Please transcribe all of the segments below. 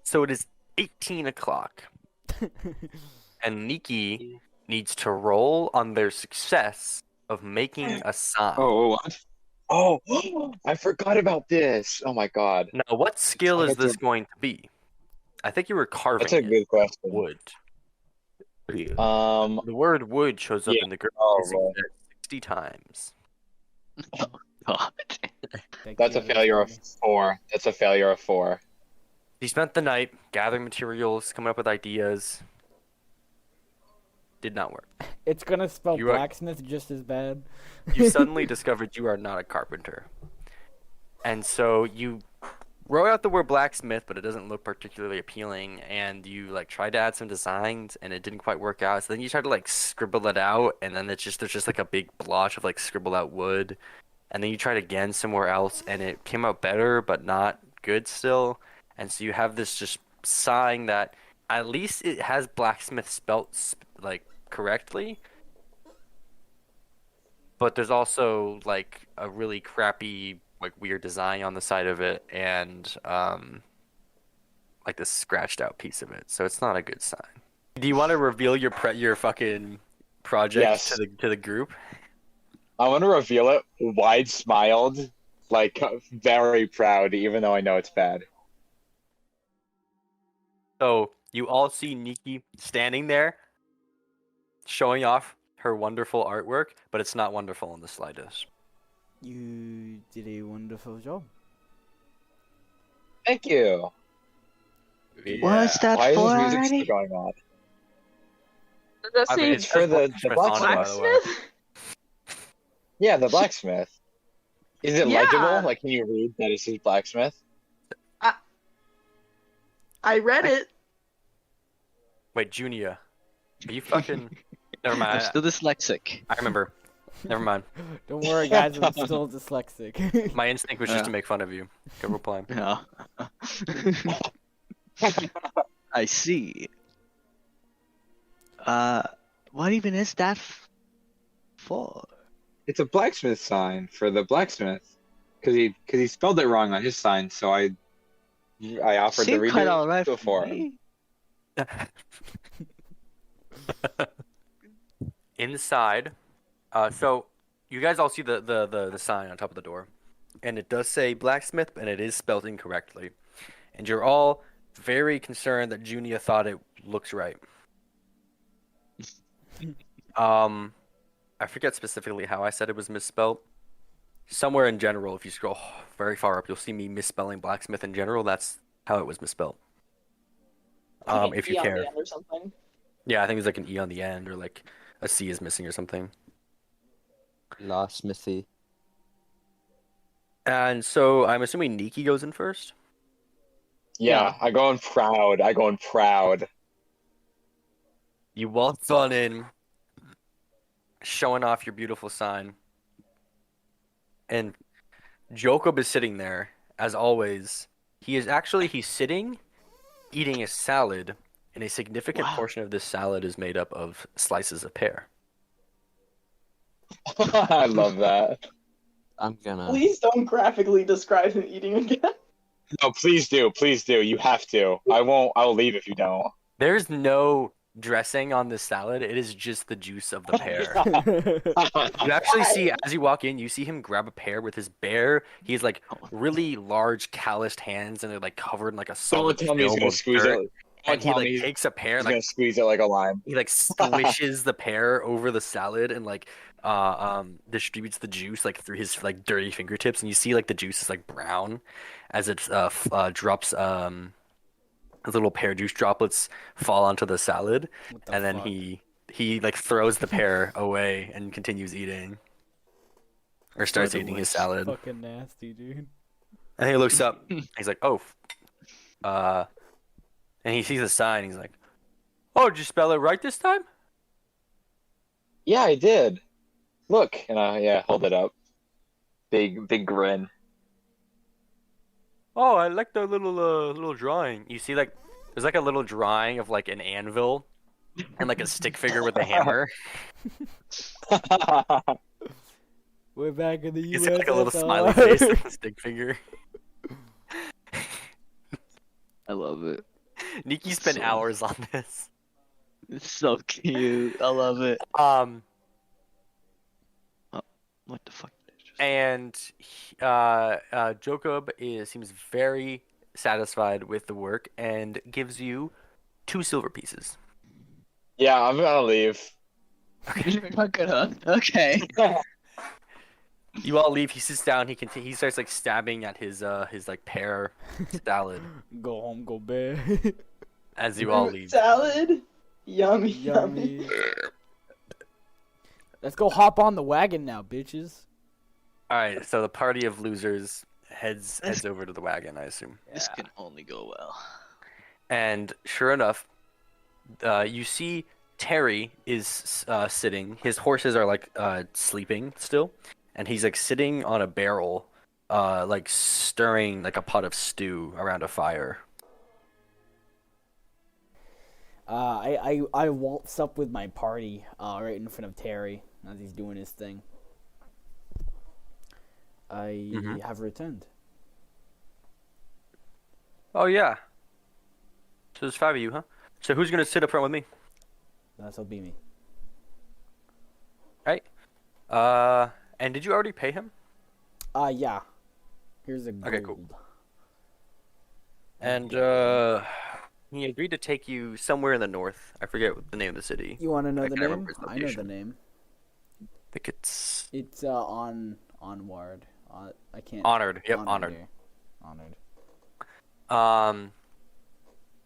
So it is 18 o'clock, and Nikki needs to roll on their success of making a sign. Oh, what? Oh, I forgot about this. Oh my God. Now, what skill I is get to. this going to be? I think you were That's carving a it. good question. Wood. Um, The word wood shows up yeah. in the Gurps Oh boy. 60 times. Oh God. Thank That's you, a failure of Alexander. 4. That's a failure of 4. He spent the night gathering materials, coming up with ideas. Did not work. It's gonna spell You are- blacksmith just as bad. You suddenly discovered you are not a carpenter. And so you wrote out the word blacksmith, but it doesn't look particularly appealing. And you like tried to add some designs, and it didn't quite work out. So then you tried to like scribble it out, and then there's just like a big blotch of like scribbled out wood. And then you tried again somewhere else, and it came out better, but not good still. And so you have this just sign that at least it has blacksmith spelt like correctly, but there's also like a really crappy like weird design on the side of it, and like this scratched out piece of it. So it's not a good sign. Do you want to reveal your fucking project Yes. to the group? I want to reveal it wide smiled, like very proud, even though I know it's bad. So you all see Nikki standing there showing off her wonderful artwork, but it's not wonderful in the slightest. You did a wonderful job. Thank you. What's that Why is for this music already? still going on? Does that I mean, say it's for the Blacksmith on it, by the way. blacksmith? Yeah, the blacksmith. Is it Yeah. legible? Like, can you read that it says blacksmith? I read it. Wait, Junia, are you fucking? Never I'm mind. still dyslexic. I remember. Never mind. Don't worry, guys. I'm still dyslexic. My instinct was just Yeah. to make fun of you. Go reply. Yeah. I see. What even is that for? It's a blacksmith sign for the blacksmith, because he spelled it wrong on his sign. So I offered to Seemed read quite it alright before. for me. Inside, so you guys all see the sign on top of the door, and it does say blacksmith, and it is spelled incorrectly, and you're all very concerned that Junia thought it looks right. I forget specifically how I said it was misspelled. Somewhere in general, if you scroll very far up, you'll see me misspelling blacksmith in general. That's how it was misspelled. If you E on the care. end or something. Yeah, I think there's like an E on the end, or like a C is missing or something. Nah, Smithy. And so I'm assuming Nikki goes in first. Yeah, I go in proud. I go in proud. You waltz on in, showing off your beautiful sign. And Jacob is sitting there, as always. He's sitting, eating a salad, and a significant Wow. portion of this salad is made up of slices of pear. I love that. I'm gonna. Please don't graphically describe him eating again. No, please do. Please do. You have to. I won't. I'll leave if you don't. There's no dressing on this salad. It is just the juice of the pear. You actually see, as you walk in, you see him grab a pear with his bare. He has like really large calloused hands, and they're like covered in like a Don't solid tell me he's film gonna of squeeze dirt. it. And he Don't tell me like he's takes a pear, gonna like squeeze it like a lime. he like squishes the pear over the salad and like distributes the juice like through his like dirty fingertips, and you see like the juice is like brown as it drops his little pear juice droplets fall onto the salad, What the and then fuck? he like throws the pear away and continues eating, or starts What a eating his waste. salad. Fucking nasty, dude. And he looks up. He's like, "Oh," and he sees a sign. He's like, "Oh, did you spell it right this time?" Yeah, I did. Look, and I hold it up. Big grin. Oh, I like the little drawing. You see, like, there's like a little drawing of like an anvil and like a stick figure with a hammer. We're back in the You US. see like a little smiley face, like a stick figure. I love it. Nikki spent So- hours on this. It's so cute. I love it. What the fuck? And Jacob seems very satisfied with the work and gives you 2 silver pieces. Yeah, I'm gonna leave. Okay. You all leave. He sits down. He starts like stabbing at his like pear salad Go home, go bed. as you all Fruit leave. salad. Yummy, yummy. Yummy. Let's go hop on the wagon now, bitches. All right, so the party of losers heads over to the wagon, I assume. This can only go well. And sure enough, you see Terry is sitting. His horses are like sleeping still, and he's like sitting on a barrel, like stirring like a pot of stew around a fire. I waltz up with my party right in front of Terry as he's doing his thing. I have returned. Oh yeah. So there's 5 of you, huh? So who's gonna sit up front with me? That'll be me. Right. And did you already pay him? Yeah. Here's a gold. Okay, cool. And he agreed to take you somewhere in the north. I forget what the name of the city. You want to know I the can't name? remember its I know the location. name. I think it's It's onward. I can't. Honored. Yep, Honored. here. Honored.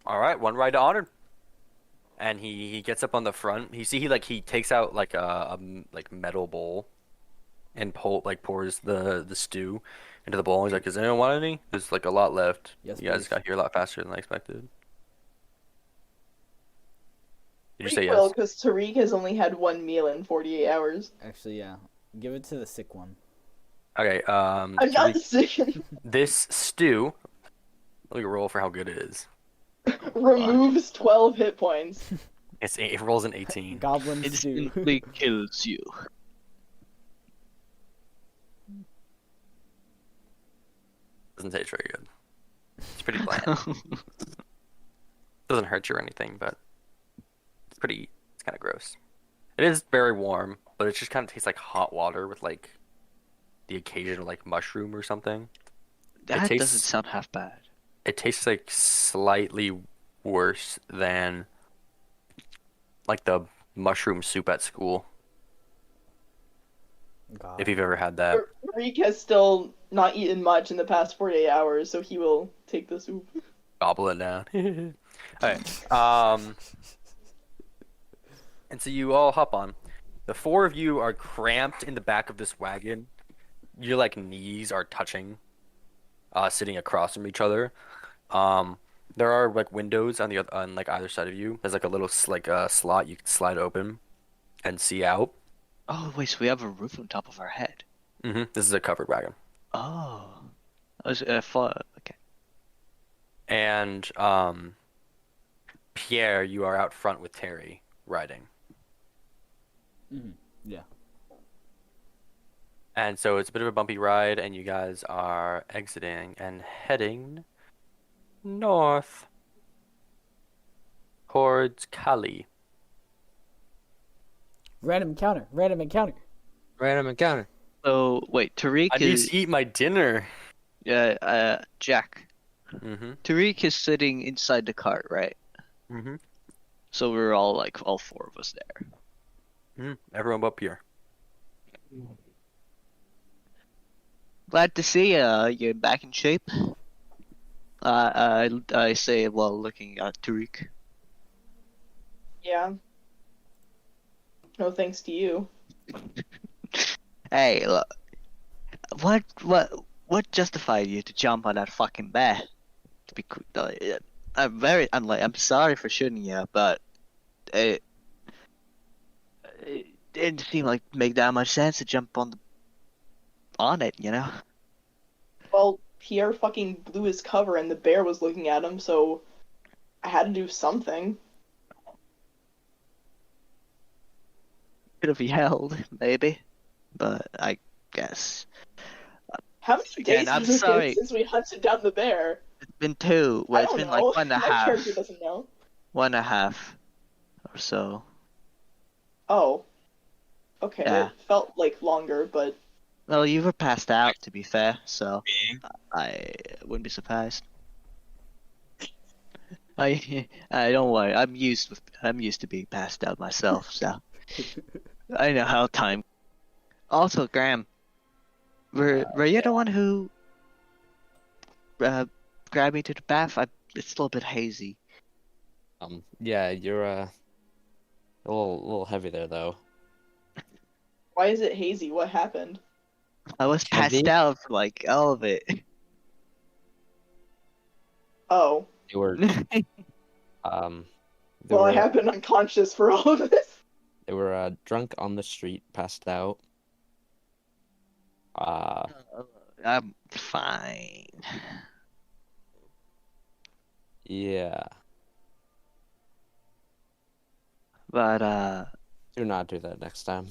All right, one ride to Honored. And he gets up on the front. He takes out like a like metal bowl, and pours the stew into the bowl. He's like, "Does anyone want any? There's like a lot left. Yes, you guys please. got here a lot faster than I expected." Did you say Well, yes? because Tariq has only had 1 meal in 48 hours. Actually, yeah. Give it to the sick one. Okay. I'm not sick. This stew. Let me roll for how good it is. Removes 12 hit points. It rolls an 18. Goblin stew. Instantly kills you. Doesn't taste very good. It's pretty bland. Doesn't hurt you or anything, but it's kind of gross. It is very warm, but it just kind of tastes like hot water with like the occasional like mushroom or something. That tastes- doesn't sound half bad. It tastes like slightly worse than like the mushroom soup at school, God. if you've ever had that. Tariq has still not eaten much in the past 48 hours, so he will take the soup. Gobble it down. Alright. And so you all hop on. The 4 of you are cramped in the back of this wagon. Your like knees are touching, sitting across from each other. There are like windows on like either side of you. There's like a little slot you can slide open and see out. Oh wait, so we have a roof on top of our head. This is a covered wagon. Oh. Okay. And Pierre, you are out front with Terry riding. Yeah. And so it's a bit of a bumpy ride, and you guys are exiting and heading north towards Cali. Random encounter. Random encounter. Random encounter. So wait, Tariq I need is to eat my dinner. Jack. Mm-hmm. Tariq is sitting inside the cart, right? Mm-hmm. So we're all 4 of us there. Everyone up here. Glad to see you're back in shape. I say while looking at Tariq. Yeah. No thanks to you. Hey, look. What justified you to jump on that fucking bear? To be, I'm sorry for shooting you, but it didn't seem like make that much sense to jump on it, you know? Well, Pierre fucking blew his cover and the bear was looking at him, so I had to do something. Could have yelled, maybe, but I guess. How many Again, days I'm has it been sorry. since we hunted down the bear? been 2. Well, I it's don't been know. like 1.5. My character doesn't know. 1.5 or so. Oh. Okay, Yeah. it felt like longer, but Well, you were passed out, to be fair, so I wouldn't be surprised. I don't worry. I'm used to being passed out myself, so I know how time. Also, Graham, were you the one who grabbed me to the bath? It's a little bit hazy. Yeah, you're a little heavy there though. why is it hazy? What happened? I was passed Heavy? out for like all of it. Oh. You were um, they Well, I were have been unconscious for all of this. they were drunk on the street, passed out. I'm fine. Yeah. But Do not do that next time.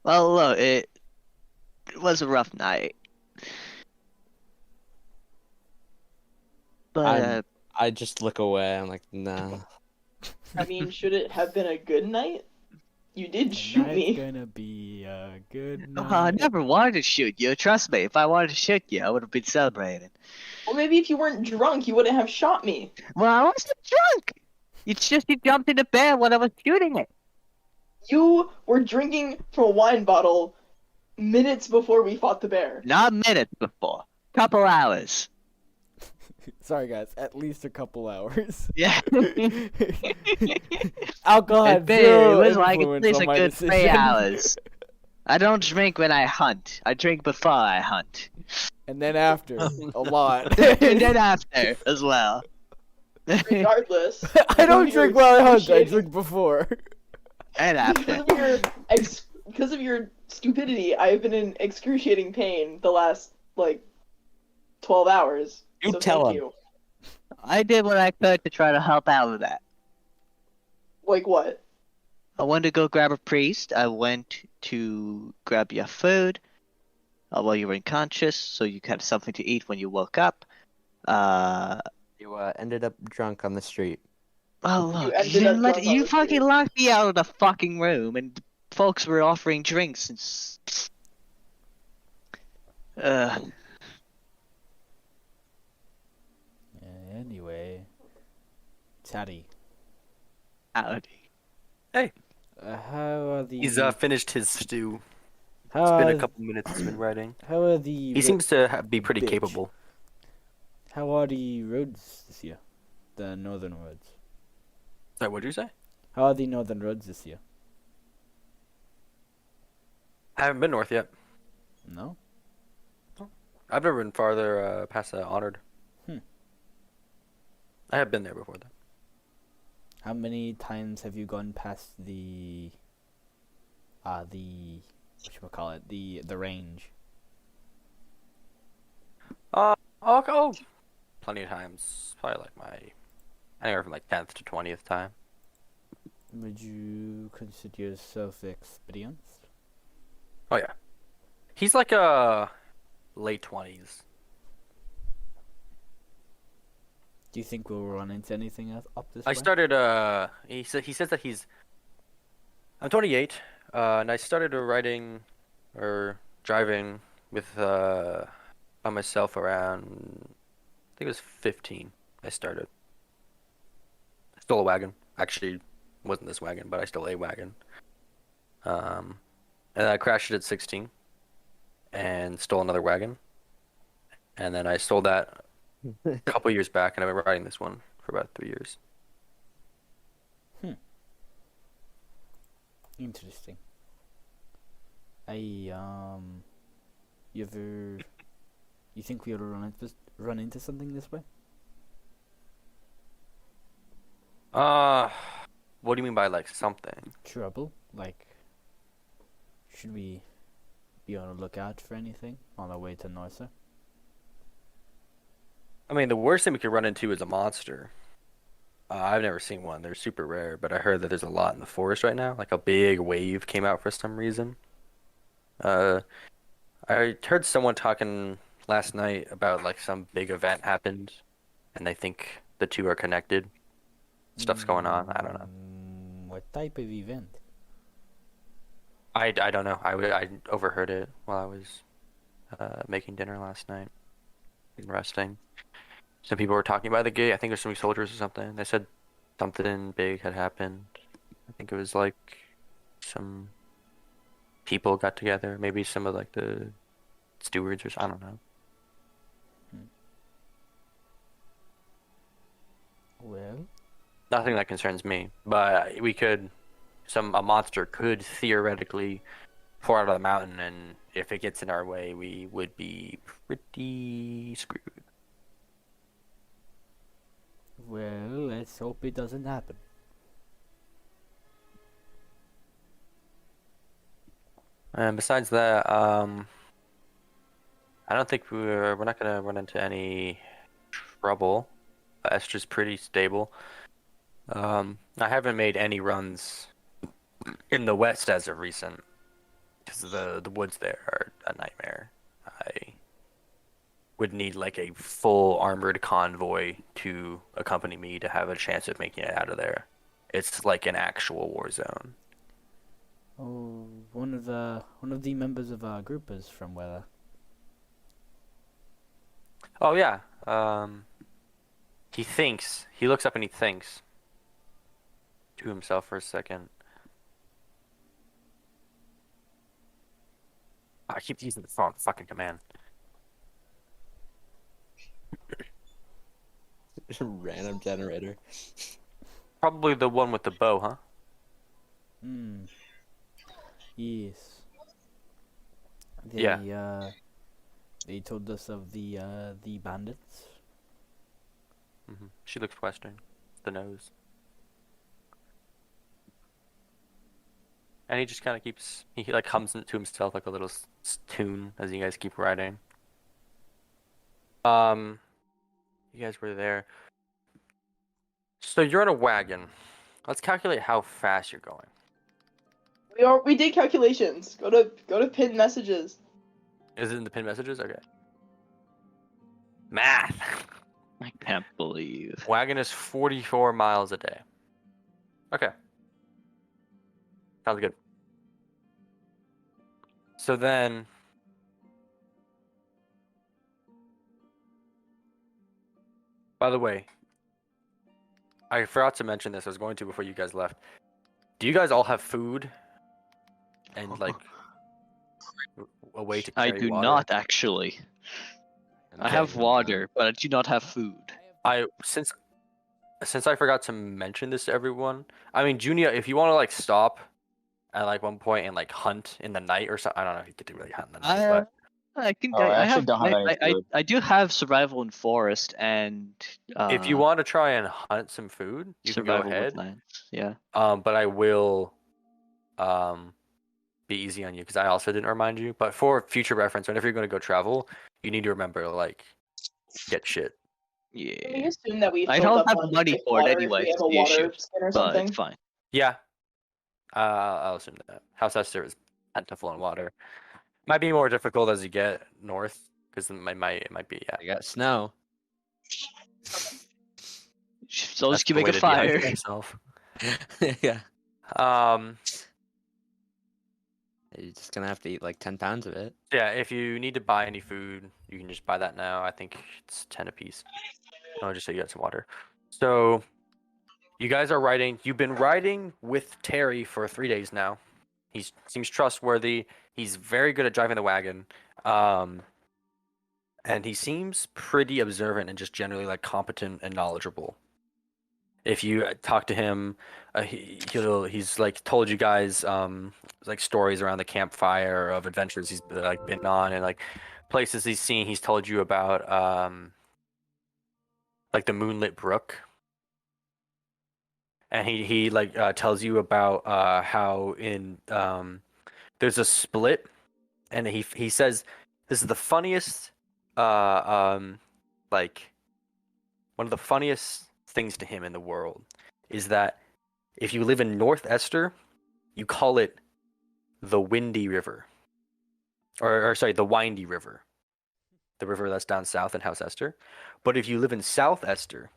well, look, it was a rough night. But I just look away. I'm like, nah. I mean, should it have been a good night? You did shoot Tonight's me. gonna be a good I night. never wanted to shoot you. Trust me, if I wanted to shoot you, I would have been celebrating. Well, maybe if you weren't drunk, you wouldn't have shot me. Well, I wasn't drunk. It's just you jumped in the bed when I was shooting it. You were drinking from a wine bottle minutes before we fought the bear. Not minutes before. Couple hours. Sorry, guys. At least a couple hours. Yeah. Alcohol It had zero was like at influence least on a my good decision. 3 hours. I don't drink when I hunt. I drink before I hunt. And then after, a lot. And then after as well. Regardless. I don't because of your drink while I hunt. I excruciating- drink before. And after. Because of your stupidity, I have been in excruciating pain the last, 12 hours. You So tell thank him. you. I did what I could to try to help out with that. Like what? I went to go grab a priest. I went to grab your food while you were unconscious, so you had something to eat when you woke up. You ended up drunk on the street. Oh You look, ended you, up didn't let, drunk on you the fucking street. locked me out of the fucking room, and folks were offering drinks and. Anyway, Taddy, Howdy. how are the? He's finished his stew. how It's been are, a couple minutes he's been writing. How are the? He seems to be pretty bitch. capable. How are the roads this year? The northern roads. Sorry, what did you say? How are the northern roads this year? I haven't been north yet. No. I've never been farther past Honored. Hmm. I have been there before, though. How many times have you gone past the whatchamacallit, the range? Oh, plenty of times. Probably anywhere from 10th to 20th time. Would you consider yourself experienced? Oh yeah, he's like a late 20s. Do you think we'll run into anything else up this I way? started. He says that he's. I'm 28, and I started writing or driving with by myself around. I think it was 15. I started. I stole a wagon. Actually, it wasn't this wagon, but I stole a wagon. And I crashed it at 16, and stole another wagon, and then I sold that a couple years back, and I've been riding this one for about 3 years. Interesting. You think we'll run into something this way? What do you mean by something? Trouble? Like, should we be on the lookout for anything on our way to Norsa? I mean, the worst thing we could run into is a monster. I've never seen one. They're super rare, but I heard that there's a lot in the forest right now. Like a big wave came out for some reason. I heard someone talking last night about like some big event happened, and they think the two are connected. Stuff's going on. I don't know. What type of event? I don't know. I overheard it while I was making dinner last night and resting. Some people were talking by the gate. I think there's some soldiers or something. They said something big had happened. I think it was like some people got together. Maybe some of like the stewards or I don't know. Well, Nothing that concerns me, but a monster could theoretically pour out of the mountain, and if it gets in our way, we would be pretty screwed. let's hope it doesn't happen. And besides that, I don't think we're not gonna run into any trouble. Estra's pretty stable. I haven't made any runs in the west as of recent because the woods there are a nightmare. I would need like a full armored convoy to accompany me to have a chance of making it out of there. It's like an actual war zone. Oh, one of the members of our group is from Weather. Oh yeah. He looks up and he thinks to himself for a second. I keep using the wrong fucking command. Random generator. Probably the one with the bow, huh? Yes. Yeah. They told us of the bandits. She looks western. The nose. And he just kind of he like hums it to himself like a little tune as you guys keep riding. You guys were there. So you're in a wagon. Let's calculate how fast you're going. We did calculations. Go to pinned messages. Is it in the pin messages? Okay. Math. I can't believe. Wagon is 44 miles a day. Okay. Sounds good. So then, by the way, I forgot to mention this. I was going to before you guys left. Do you guys all have food and like a way to I carry do water? not actually. I have water, but I do not have food. Since I forgot to mention this to everyone. I mean, Junia, if you want to like stop at like one point and like hunt in the night or something, I don't know if you get to really hunt in the night, but I can. Oh, I I actually have. don't have any food. I do have survival in forest and. if you want to try and hunt some food, you can go survival ahead. woodlands, yeah. But I will be easy on you because I also didn't remind you. But for future reference, whenever you're going to go travel, you need to remember like get shit. Can we Yeah. assume that we I filled don't up have on, money like, for it water if anyway, we have it's a the water issue, skin or but something? it's fine. Yeah. I'll assume that. House Esther is plentiful in water. Might be more difficult as you get north because it might be I got snow. So That's just you the make way a to fire. dehydrate yourself. Yeah. Um. You're just gonna have to eat like 10 pounds of it. Yeah, if you need to buy any food, you can just buy that now. I think it's 10 apiece. I'll just say you got some water. So, you guys are riding. You've been riding with Terry for 3 days now. He seems trustworthy. He's very good at driving the wagon. And he seems pretty observant and just generally like competent and knowledgeable. If you talk to him, he's like told you guys like stories around the campfire of adventures he's like been on and like places he's seen. He's told you about like the Moonlit Brook, and he like tells you about how in there's a split, and he says this is the funniest like one of the funniest things to him in the world is that if you live in North Esther, you call it the Windy River. Or sorry, the Windy River. the river that's down south in House Esther. But if you live in South Esther,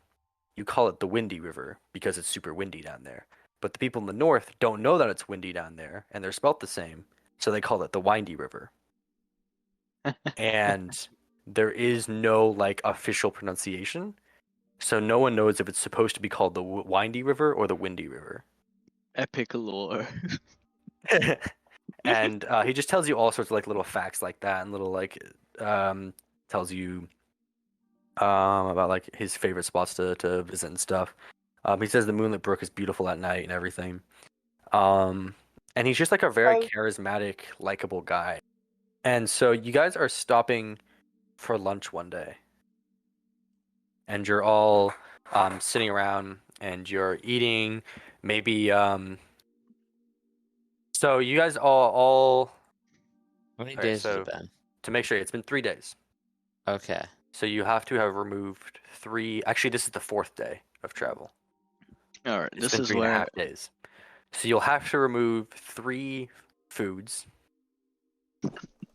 you call it the Windy River because it's super windy down there. But the people in the north don't know that it's windy down there, and they're spelt the same, so they call it the Windy River. And there is no like official pronunciation, so no one knows if it's supposed to be called the Windy River or the Windy River. Epic lore. And he just tells you all sorts of like little facts like that, and little like tells you about like his favorite spots to visit and stuff. He says the Moonlit Brook is beautiful at night and everything. And he's just like a very charismatic, likable guy. And so you guys are stopping for lunch one day, and you're all sitting around and you're eating. Maybe so you guys all How many Alright, days has so- it been? to make sure it's been 3 days. Okay. So you have to have removed 3. Actually, this is the 4th day of travel. All right, It's this been is 3.5 where days. So you'll have to remove 3 foods.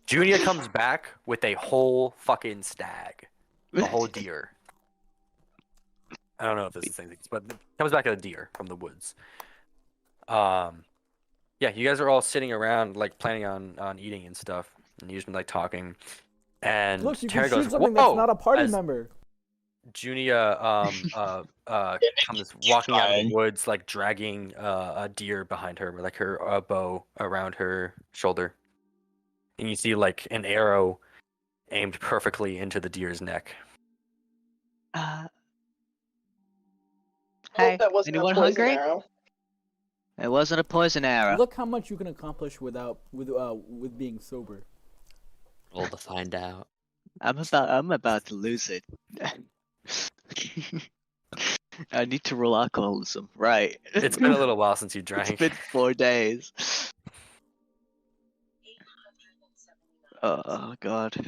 Junia comes back with a whole fucking stag, a whole deer. I don't know if this is the same thing, but it comes back a deer from the woods. Yeah, you guys are all sitting around like planning on eating and stuff, and you've been like talking. And Look, you Terry can goes, shoot something "Whoa!" that's not a party as member. Junia comes walking out of the Fine. woods, like dragging a deer behind her with like her bow around her shoulder, and you see like an arrow aimed perfectly into the deer's neck. I Hey, hope that wasn't a anyone poison hungry? arrow. It wasn't a poison arrow. Look how much you can accomplish with being sober. Roll to find out. I'm about to lose it. I need to roll alcoholism. Right. It's been a little while since you It's drank. been 4 days. Oh god. Did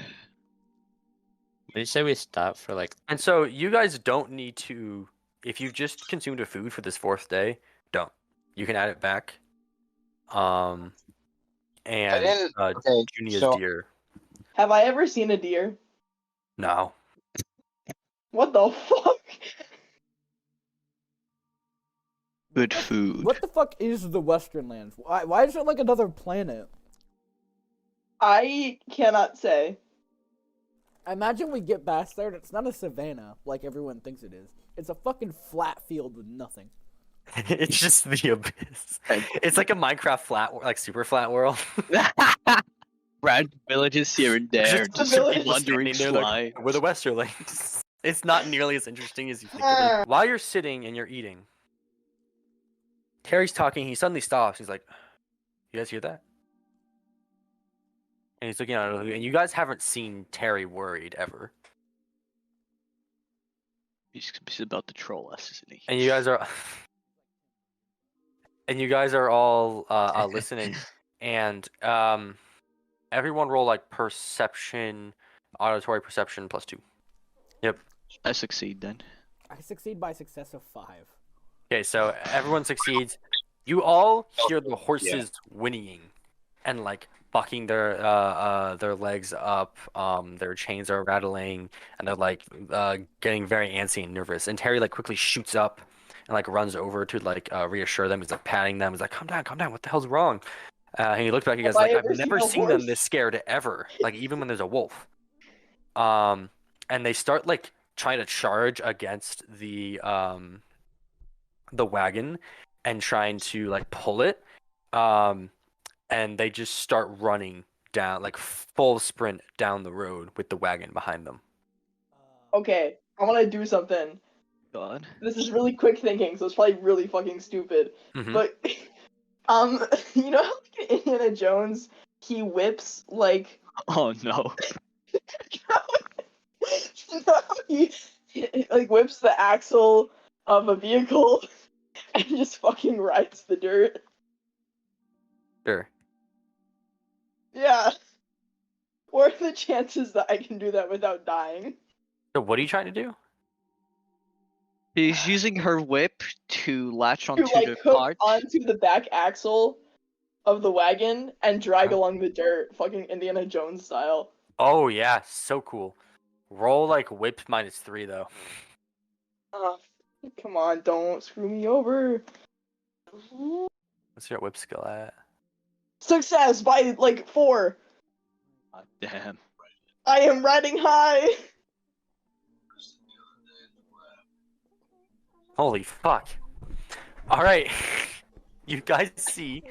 you say we stopped for like? And so you guys don't need to, if you just consumed a food for this 4th day, don't. You can add it back. And didn't- okay, Junia's so- deer. Have I ever seen a deer? No. What the fuck? Good food. What the fuck is the Western Lands? Why is it like another planet? I cannot say. Imagine we get past there and it's not a savanna like everyone thinks it is. It's a fucking flat field with nothing. It's just the abyss. It's like a Minecraft flat, like super flat world. Random villages here and there. Just Just village some wandering standing there, like, swine. We're the Westerlings. It's not nearly as interesting as you think it is. While you're sitting and you're eating, Terry's talking. He suddenly stops. He's like, "You guys hear that?" And he's looking at it, and you guys haven't seen Terry worried ever. He's about to troll us, isn't he? And you guys are, and you guys are all listening, and everyone roll like perception, auditory perception +2. I succeed then. I succeed by success of 5. Okay, so everyone succeeds. You all hear the horses whinnying and like bucking their legs up. Their chains are rattling, and they're like getting very antsy and nervous. And Terry like quickly shoots up and like runs over to like reassure them. He's like patting them. He's like, "Calm down, calm down. What the hell's wrong?" And he looked back. He goes, Have I "Like ever I've never seen a seen them horse?" this scared ever. Like even when there's a wolf." And they start like trying to charge against the wagon and trying to like pull it. And they just start running down, like full sprint down the road with the wagon behind them. Okay, I want to do something. God. This is really quick thinking, so it's probably really fucking stupid. Mhm. But, you know how like, in Indiana Jones, he whips, like, Oh no. you know how he, like, whips the axle of a vehicle and just fucking rides the dirt? Sure. Yeah. What are the chances that I can do that without dying? So what are you trying to do? He's using her whip to latch To, onto like, the hook cart. onto the back axle of the wagon and drag along the dirt, fucking Indiana Jones style. Oh yeah, so cool. Roll like whip -3 though. Oh, come on, don't screw me over. What's your whip skill at? Success by like 4. God damn. I am riding high. Holy fuck. Alright. You guys see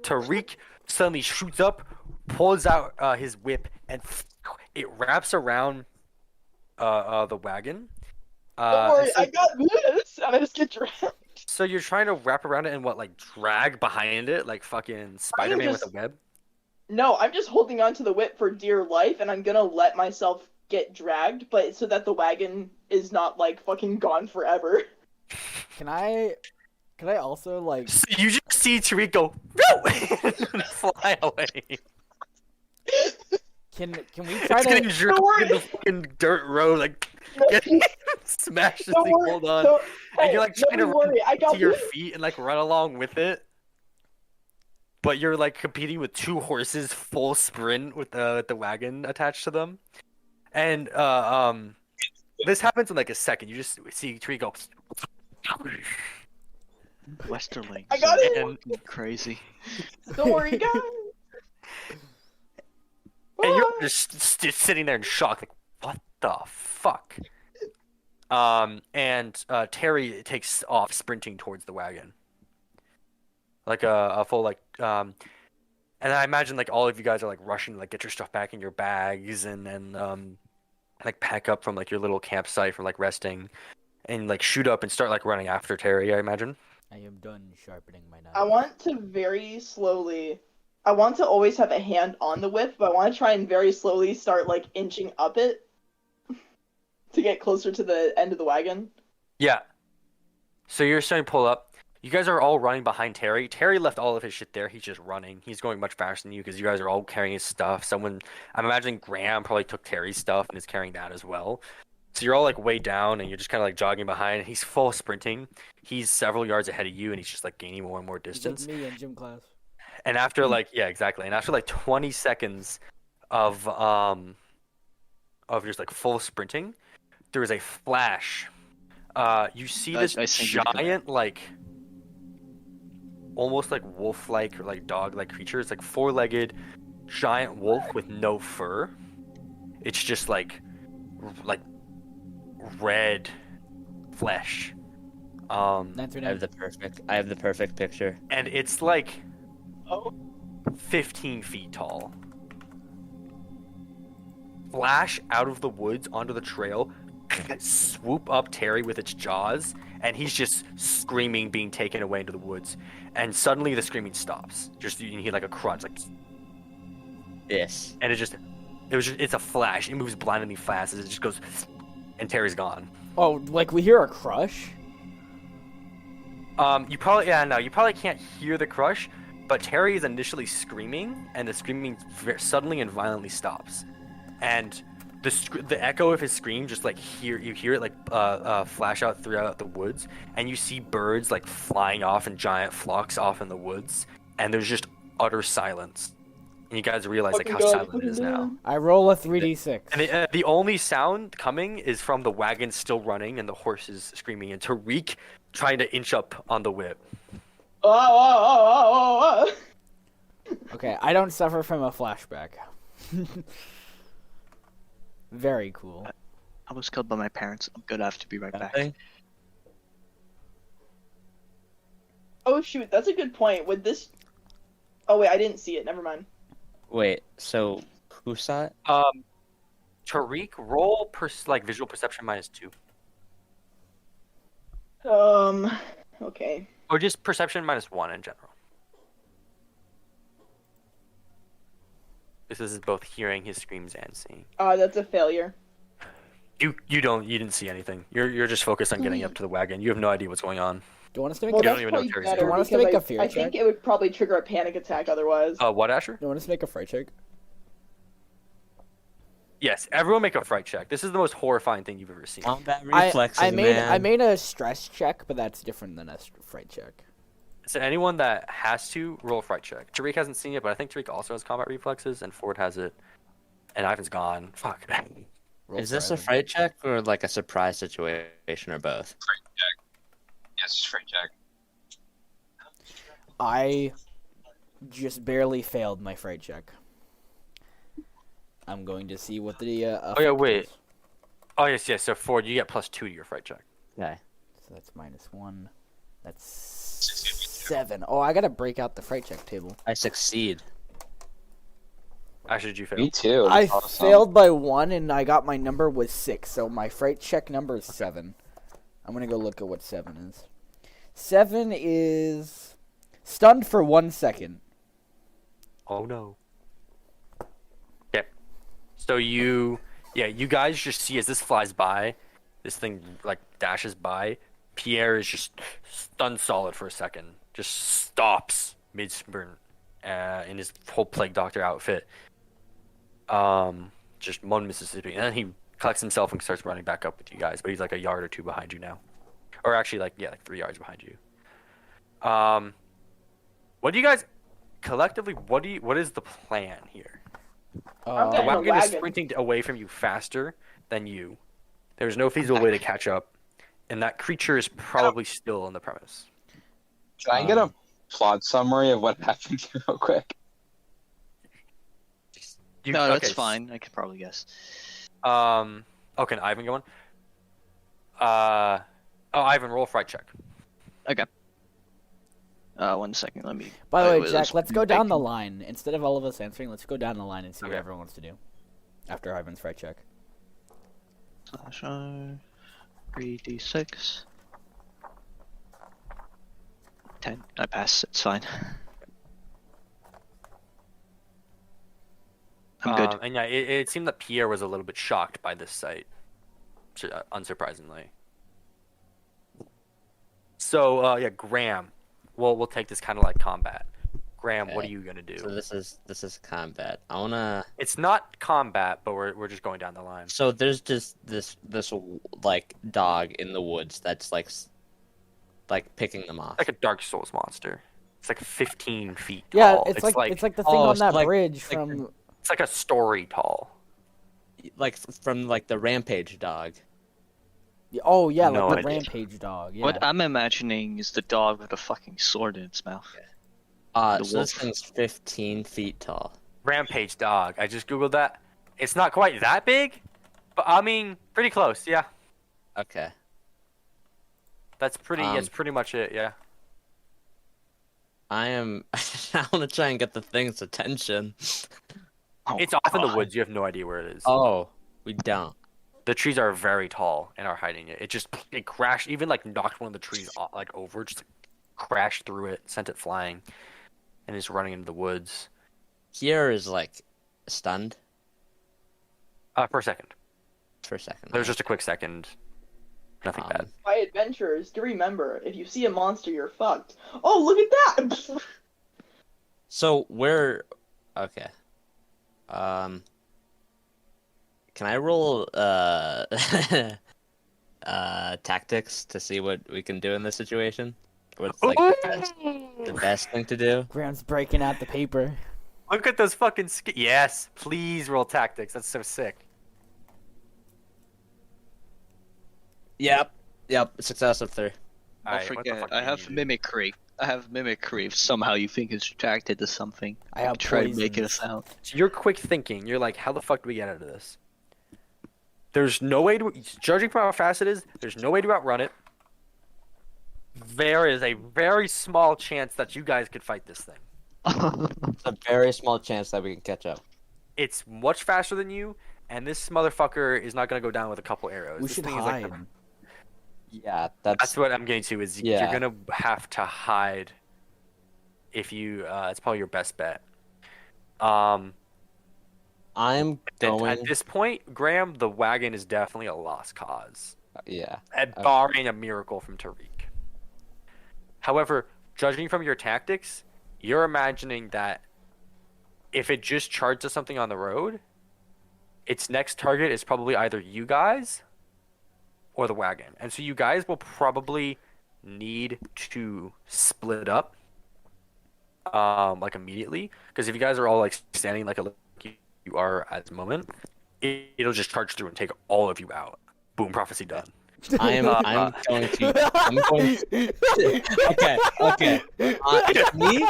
Tariq suddenly shoots up, pulls out his whip, and it wraps around the wagon. Don't worry, so, I got this. And I just get dragged. so you're trying to wrap around it and what, like drag behind it like fucking Spider-Man with a just- web? No, I'm just holding onto the whip for dear life, and I'm gonna let myself get dragged, but so that the wagon is not like fucking gone forever. Can I also like? So you just see Tariq go, no! and fly away. Can we try It's getting to? dragged worry. in the fucking dirt road, like getting smashed as Don't they worry. hold on. Don't, And hey, you're like trying to don't run worry. I got to your this. feet and like run along with it. But you're like competing with 2 horses full sprint with the wagon attached to them. And this happens in like a second. You just see Tree go Westerling. I got it. and, Crazy. Don't worry, guys. and you're Ah. just sitting there in shock, like, what the fuck? And Terry takes off sprinting towards the wagon. Like a full like and I imagine like all of you guys are like rushing to like get your stuff back in your bags and like pack up from like your little campsite from like resting and like shoot up and start like running after Terry, I imagine. I am done sharpening my knife. I want to very slowly. I want to always have a hand on the whip, but I want to try and very slowly start like inching up it to get closer to the end of the wagon. Yeah. So you're starting to pull up. You guys are all running behind Terry. Terry left all of his shit there. He's just running. He's going much faster than you because you guys are all carrying his stuff. I'm imagining Graham probably took Terry's stuff and is carrying that as well. So you're all like way down and you're just kind of like jogging behind. He's full sprinting. He's several yards ahead of you and he's just like gaining more and more It's like distance. me in gym class. And after like yeah, exactly. And after like 20 seconds of just like full sprinting, there is a flash. You see this I see you coming. giant like almost like wolf-like or like dog-like creature. It's like 4-legged giant wolf with no fur. It's just like red flesh. I have the perfect picture. And it's like Oh. 15 feet tall. Flash out of the woods onto the trail, swoop up Terry with its jaws, and he's just screaming, being taken away into the woods. And suddenly the screaming stops. Just you hear like a crunch, like, This. and it's a flash. It moves blindingly fast as it just goes, and Terry's gone. Oh, like we hear a crush. You probably can't hear the crush, but Terry is initially screaming, and the screaming suddenly and violently stops, and the echo of his scream just like you hear it like flash out throughout the woods, and you see birds like flying off in giant flocks off in the woods, and there's just utter silence, and you guys realize like how silent it is now. I roll a 3d6. And the only sound coming is from the wagon still running and the horses screaming, and Tariq trying to inch up on the whip. Oh. Okay, I don't suffer from a flashback. Very cool. I was killed by my parents. I'm gonna have to be right back. Nothing? Oh shoot, that's a good point. Would this? Oh wait, I didn't see it. Never mind. Wait, so who saw it? Tariq, roll like visual perception -2, Okay. or just perception -1 in general. This is both hearing his screams and seeing. That's a failure. You didn't see anything. You're just focused on getting up to the wagon. You have no idea what's going on. Do you want us to make Well, You a don't that's even know probably Terry's better Do you want us to because make a fear I think check? it would probably trigger a panic attack otherwise. What, Asher? Do you want us to make a fright check? Yes, everyone make a fright check. This is the most horrifying thing you've ever seen. Combat reflexes, I man. made a stress check, but that's different than a fright check. So anyone that has to roll a fright check. Tariq hasn't seen it, but I think Tariq also has combat reflexes, and Ford has it, and Ivan's gone. Fuck. Roll Is this for a Ivan. fright check or like a surprise situation or both? Yes, straight jack. I just barely failed my fright check. I'm going to see what the Oh, yeah, effect wait. is. Oh yes, yes. So Ford, you get +2 to your fright check. Okay. So that's -1. That's 7. Oh, I gotta break out the fright check table. I succeed. Actually, did you fail? Me too. I Awesome. failed by 1, and I got my number was 6, so my fright check number is 7. I'm gonna go look at what 7 is. 7 is stunned for 1 second. Oh no. Yep. So you guys just see as this flies by, this thing like dashes by. Pierre is just stunned solid for a second, just stops mid sprint, in his whole plague doctor outfit. Just one Mississippi, and then he collects himself and starts running back up with you guys. But he's like a yard or two behind you now, or actually like 3 yards behind you. What do you guys collectively? What is the plan here? I'm The getting a wagon is wagon. sprinting away from you faster than you. There's no feasible way to catch up, and that creature is probably still on the premise. Can I get a plot summary of what happened here real quick? No, that's okay, fine. I could probably guess. Oh, can Ivan go on? Ivan, roll a fright check. Okay. 1 second. Let me. By the way, wait, Jack, let's go down the bacon. line. Instead of all of us answering, let's go down the line and see what Okay. everyone wants to do after Ivan's fright check. Slash R, 3d6. 10. I pass. It's fine. I'm good. And yeah, it seemed that Pierre was a little bit shocked by this sight, unsurprisingly. So yeah, Graham, we'll take this kind of like combat. Graham, what are Okay. you gonna do? So this is combat. I wanna. It's not combat, but we're just going down the line. So there's just this like dog in the woods that's like picking them off. Like a Dark Souls monster. It's like 15 feet Yeah, tall. it's like the thing oh, on so that like- bridge like from. It's like a story tall. Like from like the rampage dog. Oh yeah, No like the idea. rampage dog. Yeah. What I'm imagining is the dog with a fucking sword in its mouth. The So this wolf. thing's 15 feet tall. Rampage dog. I just googled that. It's not quite that big, but I mean, pretty close. Yeah, Okay. that's pretty. That's pretty much it. Yeah. I am. I want to try and get the thing's attention. Oh, It's off in the God. woods. You have no idea where it is. Oh, we don't. The trees are very tall and are hiding it. It crashed. Even like knocked one of the trees like over. Just crashed through it, sent it flying, and is running into the woods. Pierre is like stunned For a second. for a second. There was just a quick second. Nothing bad. By adventurers, do remember, if you see a monster, you're fucked. Oh, look at that! So we're okay. Can I roll tactics to see what we can do in this situation? What's like the best thing to do? Graham's breaking out the paper. Look at those fucking yes, please roll tactics. That's so sick. Yep. Success of 3. Don't Alright, what the forget, fuck I do have you do? mimicry. If somehow you think it's attracted to something, I have try to make it a poisons. sound. So you're quick thinking. You're like, how the fuck do we get out of this? There's no way to, judging from how fast it is, there's no way to outrun it. There is a very small chance that you guys could fight this thing. It's a very small chance that we can catch up. It's much faster than you, and this motherfucker is not gonna go down with a couple arrows. We This should thing is hide. like Yeah, that's what I'm getting to. Is Yeah. you're gonna have to hide. If you, it's probably your best bet. I'm And going. at this point, Graham, the wagon is definitely a lost cause. Yeah. Barring a miracle from Tariq. However, judging from your tactics, you're imagining that if it just charges something on the road, its next target is probably either you guys or the wagon. And so you guys will probably need to split up like immediately. Because if you guys are all like standing like you are at the moment, it'll just charge through and take all of you out. Boom, prophecy done. I'm going to. Okay. Me,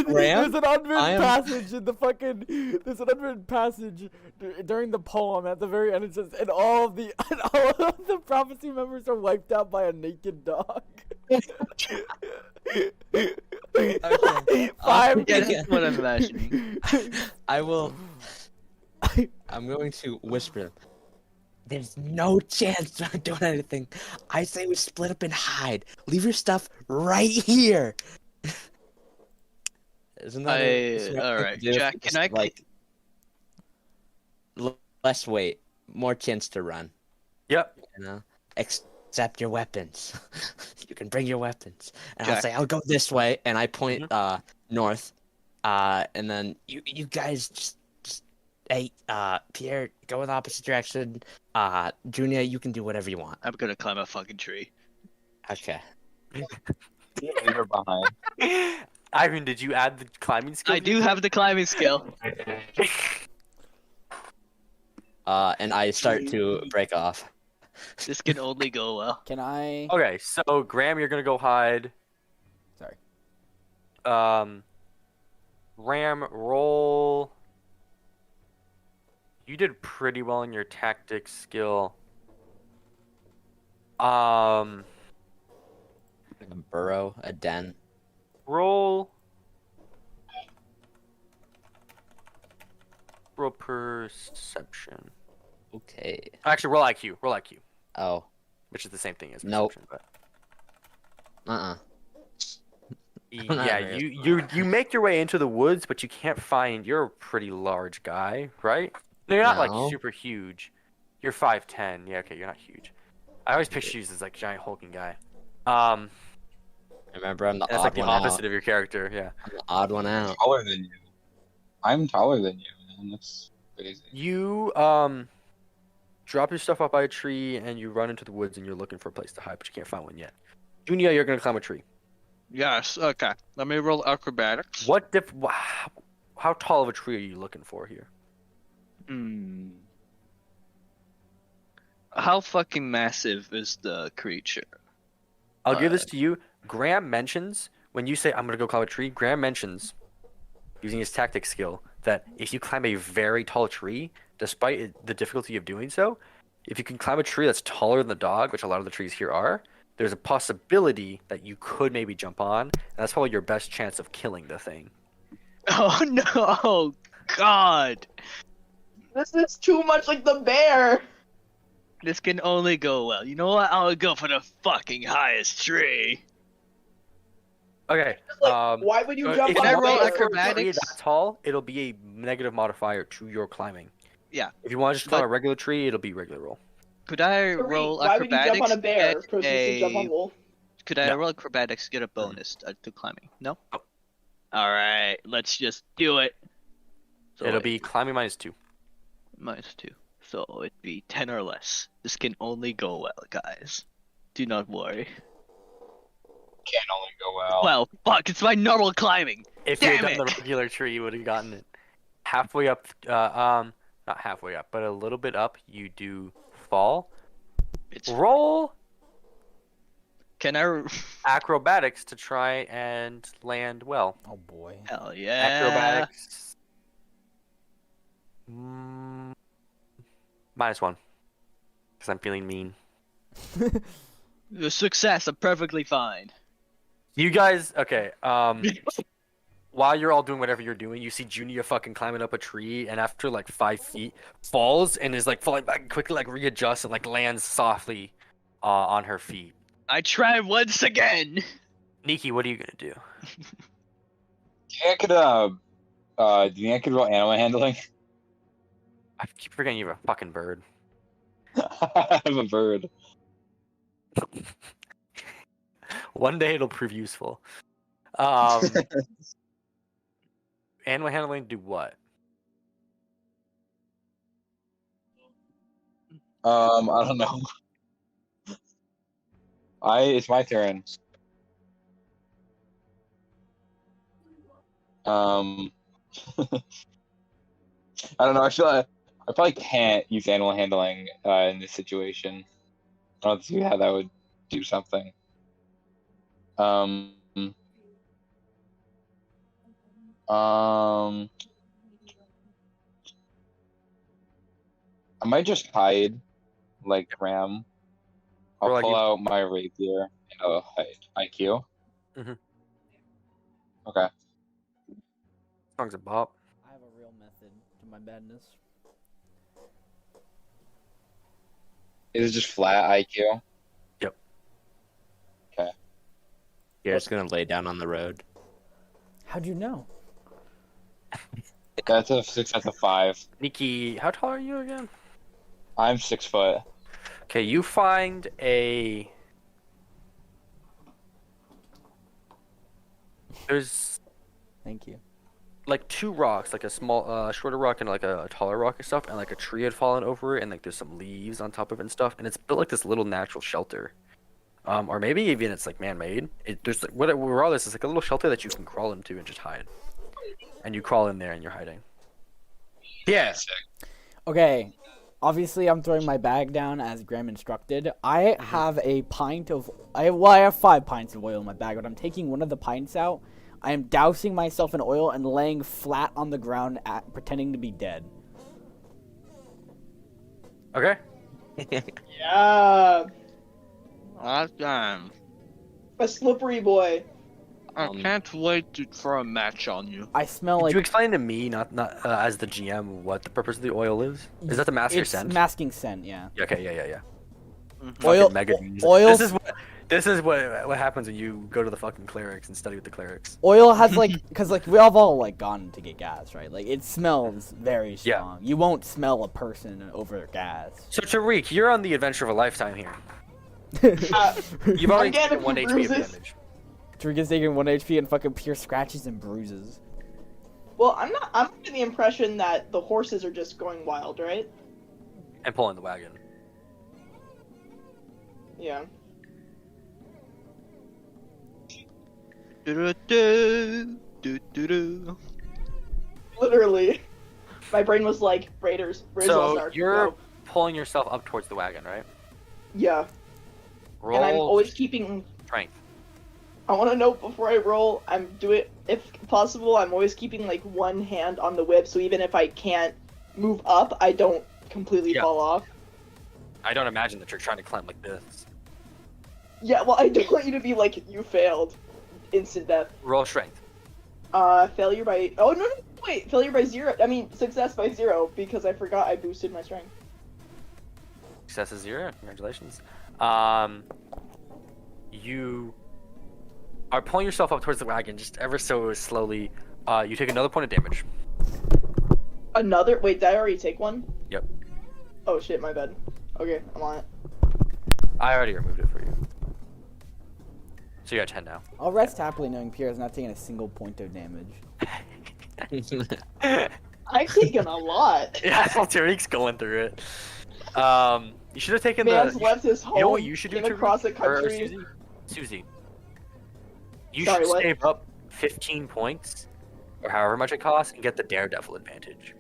Graham, There's an unwritten I am- passage in the fucking. There's an unwritten passage during the poem at the very end. It says, and all of the prophecy members are wiped out by a naked dog. Okay. Five. Yeah, that's what I'm imagining. I will. I'm going to whisper. There's no chance of doing anything. I say we split up and hide. Leave your stuff right here. Isn't that a smart thing to alright, do? Jack, Just, can I like less weight, more chance to run? Yep. You know, accept your weapons. You can bring your weapons, and I'll Jack. say I'll go this way, and I point north, and then you guys just hey Pierre, go in the opposite direction. Junior, you can do whatever you want. I'm gonna climb a fucking tree. Okay. Leave her behind. Ivan, did you add the climbing skill? I do have the climbing skill. And I start to break off. This can only go well. Can I? Okay, so Graham, you're gonna go hide. Sorry. Ram, roll. You did pretty well in your tactics skill. A burrow, a den. Roll. Roll perception. Okay. Actually, roll IQ. Roll IQ, Oh. which is the same thing as Nope. perception. But I'm not yeah, very you make your way into the woods, but you can't find. You're a pretty large guy, right? No, you're not No. like super huge. You're 5'10". Yeah, okay, you're not huge. I always picture you as like giant hulking guy. Remember, I'm the That's odd like the one opposite out. of your character. Yeah. I'm the odd one out. Taller than you. I'm taller than you, man. That's crazy. You drop your stuff up by a tree and you run into the woods and you're looking for a place to hide, but you can't find one yet. Junia, you're gonna climb a tree. Yes, okay. Let me roll acrobatics. How tall of a tree are you looking for here? Hmm. How fucking massive is the creature? I'll give this to you. Graham mentions when you say I'm gonna go climb a tree. Graham mentions using his tactics skill that if you climb a very tall tree, despite the difficulty of doing so, if you can climb a tree that's taller than the dog, which a lot of the trees here are, there's a possibility that you could maybe jump on, and that's probably your best chance of killing the thing. Oh no! God! This is too much like the bear. This can only go well. You know what? I'll go for the fucking highest tree. Okay. Like, why would you jump if on I a you roll want bear? to go for a tree acrobatics? that tall, it'll be a negative modifier to your climbing. Yeah. If you want to just climb a regular tree, it'll be regular roll. Could I Three, roll why would you acrobatics? jump on a bear? to Proceed get to jump on a... wolf. Could I No. roll acrobatics to get a bonus to climbing? No? No. Alright, let's just do it. So It'll be climbing -2. -2. So it'd be 10 or less. This can only go well, guys. Do not worry. Can't only go well. Well, fuck, it's my normal climbing. If you had Damn done the it! regular tree, you would have gotten it. Halfway up, not halfway up, but a little bit up, you do fall. It's... Roll Can I... acrobatics to try and land well. Oh boy. Hell yeah. Acrobatics. -1. Because I'm feeling mean. The success, I'm perfectly fine. You guys, okay, while you're all doing whatever you're doing, you see Junia fucking climbing up a tree, and after like 5 feet, falls and is like falling back and quickly like readjusts and like lands softly on her feet. I try once again. Nikki, what are you gonna do? Do you think I could roll animal handling? I keep forgetting you have a fucking bird. I have a bird. One day it'll prove useful. Animal handling do what? I don't know. It's my turn. I don't know. I probably can't use animal handling in this situation. I don't see how that would do something. Um, I might just hide like Ram. I'll Or like pull you- out my rapier and I'll hide. IQ. Mhm. Okay. Song's a bop. I have a real method to my madness. Is it just flat IQ? You're just gonna lay down on the road. How'd you know? That's a 6 out of 5. Nikki, how tall are you again? I'm 6 foot. Okay, you find a. There's Thank you. like 2 rocks, like a small, shorter rock and like a taller rock and stuff, and like a tree had fallen over it, and like there's some leaves on top of it and stuff, and it's built like this little natural shelter. Or maybe even it's like man-made. There's like regardless, it's like a little shelter that you can crawl into and just hide. And you crawl in there and you're hiding. Yeah. Okay, obviously I'm throwing my bag down as Graham instructed. I have a pint of I have 5 pints of oil in my bag, but I'm taking one of the pints out. I am dousing myself in oil and laying flat on the ground, pretending to be dead. Okay. Yeah. Awesome. A slippery boy. I can't wait to throw a match on you. I smell Did like you explain to me, not as the GM, what the purpose of the oil is? Is that to mask your it's scent? masking scent. Yeah. Okay, yeah. Oil. Fucking mega. Oil. This is what happens when you go to the fucking clerics and study with the clerics. Oil has like, cause like we have all like gone to get gas, right? Like it smells very Yeah. strong. You won't smell a person over gas. So Tariq, you're on the adventure of a lifetime here. You've I'm already getting taken 1 a few HP of bruises. damage. Tariq taking 1 HP and fucking pure scratches and bruises. Well, I'm under the impression that the horses are just going wild, right? And pulling the wagon. Yeah. Do-do-do, Literally. My brain was like, Raiders. So you're pulling yourself up towards the wagon, right? Yeah. Roll And I'm always keeping... strength. I want to note before I roll, if possible, I'm always keeping like one hand on the whip, so even if I can't move up, I don't completely Yeah. fall off. I don't imagine that you're trying to climb like this. Yeah, well, I don't want you to be like, you failed. Instant death. Roll strength. Failure by... Oh, no, wait. Failure by 0. I mean, success by 0, because I forgot I boosted my strength. Success is 0. Congratulations. You are pulling yourself up towards the wagon just ever so slowly. You take another point of damage. Another? Wait, did I already take one? Yep. Oh, shit, my bad. Okay, I'm on it. I already removed it for you. So you're at 10 now. I'll rest happily knowing Pierre is not taking a single point of damage. I've taken a lot. Yeah, Tariq's going through it. You should have taken Man's left his home, You know what you should do, came across the Tariq? Or country. Susie. You Sorry, should what? save up 15 points, or however much it costs, and get the Daredevil advantage.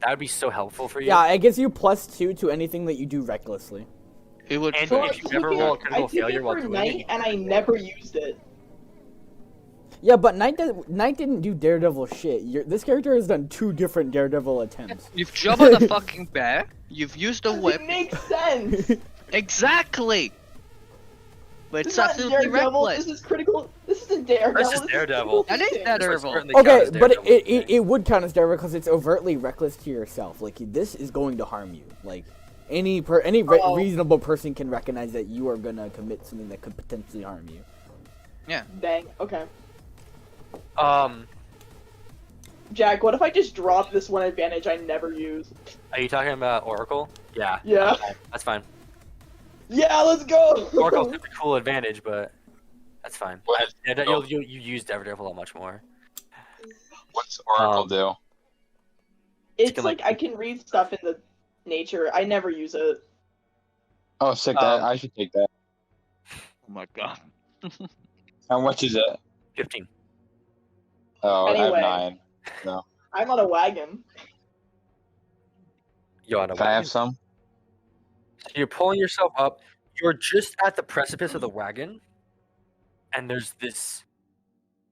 That would be so helpful for you. Yeah, it gives you +2 to anything that you do recklessly. It would. And So if you ever roll a critical I took failure it while for doing night, it, and I never used it. Yeah, but Knight didn't do Daredevil shit. This character has done 2 different Daredevil attempts. You've juggled a fucking bear. You've used a whip. It makes sense. Exactly. But This it's is not absolutely Daredevil. reckless. This is critical. This isn't Daredevil. This is Daredevil. That is Daredevil. Daredevil. certainly count Okay, as but Daredevil. it would count as Daredevil because it's overtly reckless to yourself. Like, this is going to harm you. Like, any Oh. reasonable person can recognize that you are gonna commit something that could potentially harm you. Dang. Okay. Jack, What if I just drop this one advantage I never use? are you talking about Oracle? Yeah. Yeah. Okay, that's fine. Yeah, let's go. Oracle's a cool advantage, but that's fine. What? Yeah, you use Daredevil a lot much more. What's Oracle do? It's can, like I can read stuff in the nature. I never use it. Oh, sick. I should take that. Oh my god. How much is it? 15. Oh, Anyway. I have 9. No. I'm on a wagon. Joanna, Can I have some? So you're pulling yourself up. You're just at the precipice of the wagon, and there's this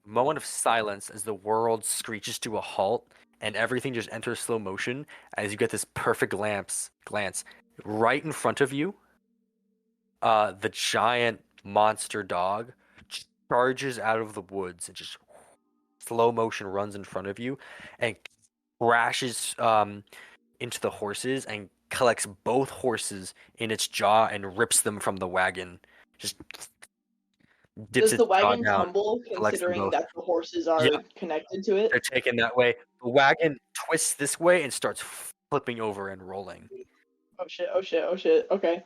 moment of silence as the world screeches to a halt, and everything just enters slow motion as you get this perfect glance right in front of you. The giant monster dog charges out of the woods and just slow motion runs in front of you and crashes into the horses and collects both horses in its jaw and rips them from the wagon. Just dips Does the its jaw wagon down, tumble collects them considering both. that the horses are Yeah, connected to it? they're taken that way. The wagon twists this way and starts flipping over and rolling. Oh shit, oh shit, oh shit. Okay.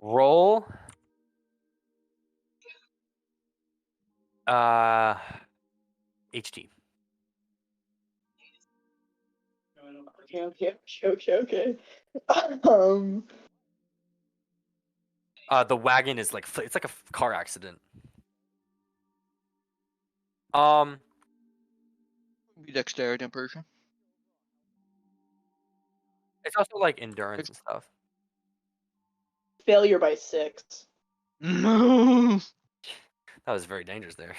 Roll. HT. Okay. Um, The wagon is like it's like a car accident. Dexterity in person. It's also like endurance and stuff. failure by 6. No. That was very dangerous there.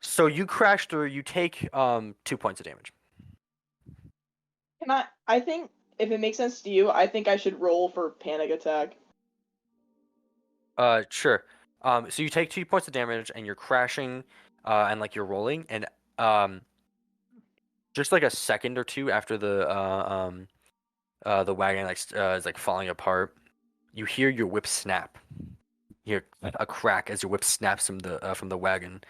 So you crash through. You take 2 points of damage. I think if it makes sense to you, I think I should roll for panic attack. Sure. So you take 2 points of damage, and you're crashing, and like you're rolling, and just like a second or two after the wagon is like falling apart, you hear your whip snap. You hear a crack as your whip snaps from the wagon,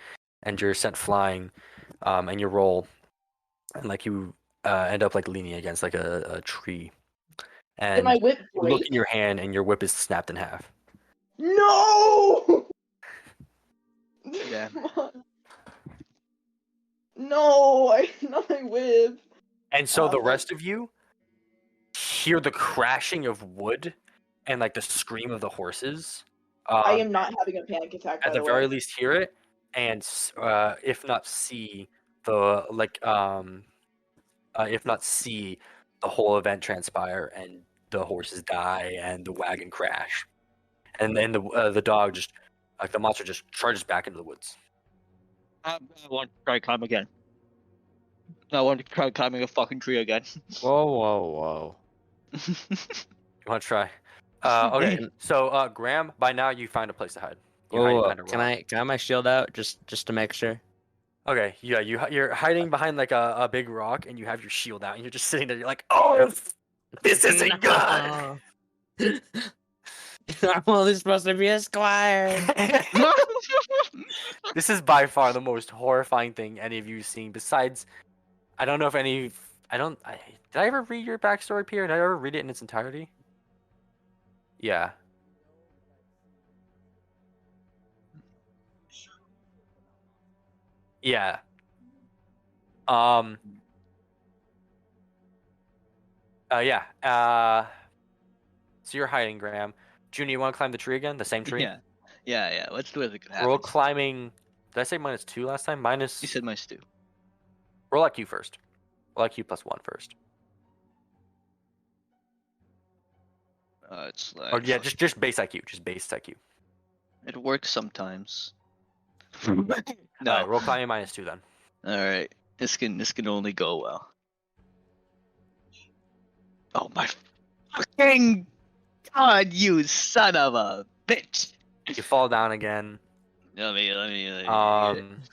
and you're sent flying, and you roll, and like you end up like leaning against like a tree, Did and my whip you look break? in your hand, and your whip is snapped in half. No! Yeah. No, not my whip. And so the Oh. rest of you hear the crashing of wood and like the scream of the horses. I am not having a panic attack. At By the the very way. least, hear it, and if not see the whole event transpire, and the horses die, and the wagon crash, and then the dog just like the monster just charges back into the woods. I want to try climb again. I want to try climbing a fucking tree again. Whoa. You want to try? Okay. So Graham, by now you find a place to hide. You hide Whoa. behind a Can rock. I have my shield out just to make sure? Okay, yeah, you're hiding behind like a big rock, and you have your shield out, and you're just sitting there. You're like, oh, this isn't good. I'm only supposed to be a squire. This is by far the most horrifying thing any of you've seen. Besides, I don't know if any. Did I ever read your backstory, Pierre? Did I ever read it in its entirety? Yeah. Yeah. Yeah. So you're hiding, Graham. Junior, you want to climb the tree again? The same tree? Yeah. Let's do it. Roll climbing. Did I say -2 last time? Minus. You said -2. Roll IQ first. Roll IQ +1 first. It's like. Or yeah, just base IQ. Just base IQ. It works sometimes. Alright, No. roll climbing -2 then. All right. This can only go well. Oh my fucking god! You son of a bitch! You fall down again. Let me.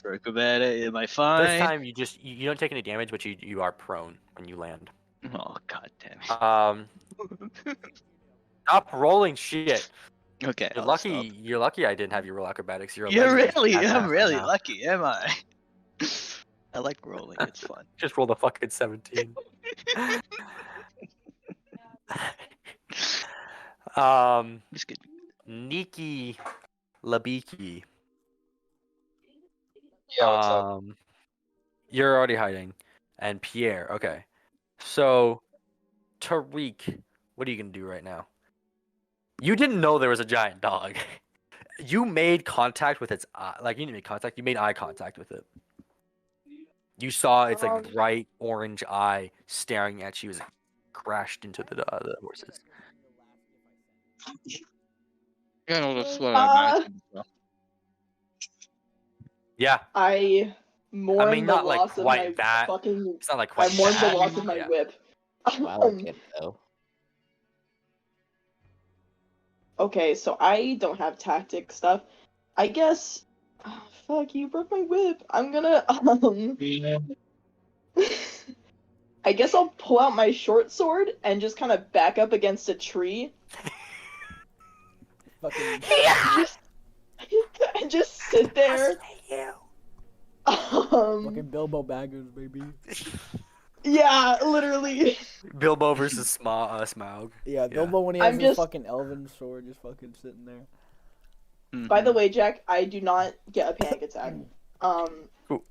For acrobatic, am I fine? This time you don't take any damage, but you are prone when you land. Oh god damn it. Stop rolling shit. Okay. You're I'll lucky. stop. You're lucky I didn't have you roll acrobatics. I'm half-half really now. lucky, am I? I like rolling. It's fun. Just rolled a fucking 17. Just kidding. Niki Labiki. Yeah, what's up? You're already hiding. And Pierre, okay. So, Tariq, what are you gonna do right now? You didn't know there was a giant dog. You made contact with its eye. Like, you didn't make contact, you made eye contact with it. You saw its like bright orange eye staring at you as it crashed into the horses. Yeah, no, that's what Uh, I imagined. as well. Yeah, I mourn I mean the not like loss of my quite that. fucking. It's not like I quite mourn the that. loss of my Yeah. whip. Wow, okay, though. Okay, so I don't have tactic stuff. I guess. Oh, fuck, you broke my whip. I'm gonna. I guess I'll pull out my short sword and just kind of back up against a tree. Fucking And just sit there. fucking Bilbo Baggins, baby. Yeah, literally. Bilbo versus Smaug. Yeah, Bilbo when he has I'm his just- fucking elven sword, just fucking sitting there. By the way, Jack, I do not get a panic attack. Okay,